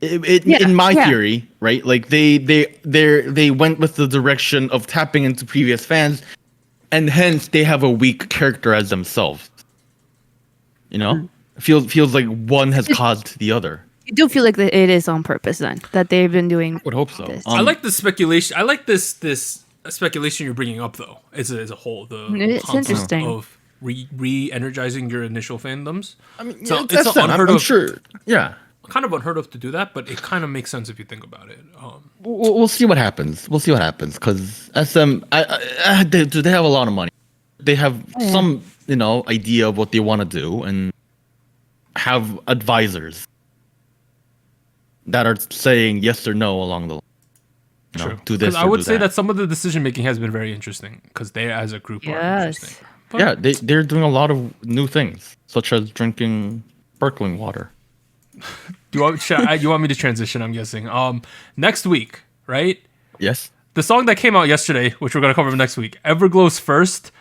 In my theory, right? Like they went with the direction of tapping into previous fans, and hence they have a weak character as themselves. You know, feels like one has caused the other. You do feel like that it is on purpose then that they've been doing. I would hope so. I like the speculation. I like this speculation you're bringing up though. As a whole, It's concept interesting. of re-energizing your initial fandoms. I mean, So it's it's unheard I'm of. sure. Yeah. Kind of unheard of to do that, but it kind of makes sense if you think about it. We'll see what happens. We'll see what happens because SM, they have a lot of money. They have some, idea of what they want to do and have advisors that are saying yes or no along the line. True. Do this. I would say that some of the decision making has been very interesting because they, as a group, are interesting. But Yeah, they're doing a lot of new things, such as drinking sparkling water. you want me to transition? I'm guessing. Next week, right? Yes. The song that came out yesterday, which we're gonna cover next week, Everglow's First.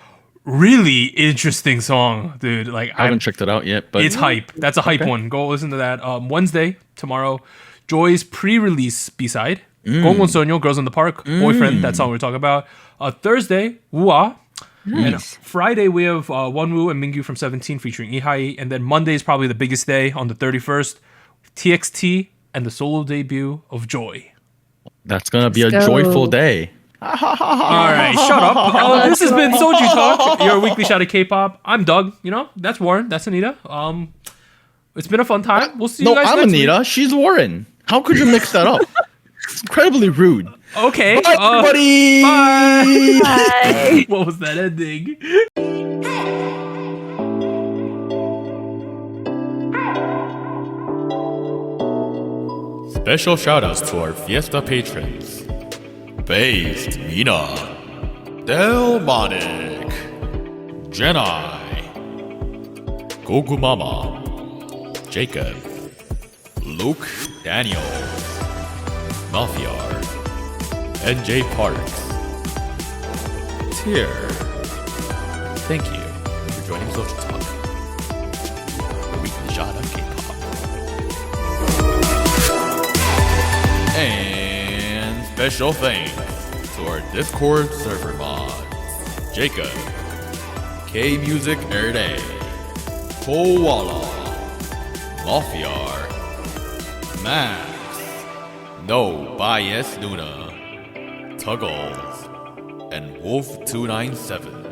Really interesting song, dude. Like I haven't checked it out yet, but it's hype. That's a hype one. Go listen to that. Wednesday, tomorrow, Joy's pre-release B-side, Gongon Sonyo, Girls in the Park, Boyfriend, that song we're talking about. Thursday, Wua. And Friday, we have Wonwoo and Mingyu from 17 featuring Ihai. And then Monday is probably the biggest day on the 31st. TXT and the solo debut of Joy. That's gonna be Let's a go. joyful day. All right, shut up. This has been SojuTalk, your weekly shot of K-pop. I'm Doug. That's Warren. That's Anita. It's been a fun time. We'll see you guys I'm next Anita. week. She's Warren. How could you mix that up? It's incredibly rude. Okay. Bye, everybody. Bye. Bye. What was that ending? Special shoutouts to our Fiesta patrons. Based Mina, Delmonic, Jedi, Goku Mama, Jacob, Luke Daniel, Malfiar, NJ Parks, Tier. Thank you for joining SojuTalk, the weekly shot of K-pop. And special thanks to our Discord server mods, Jacob, K-Music Erday, Koala, Malfiar, Max, No Bias Luna, Tuggles, and Wolf297.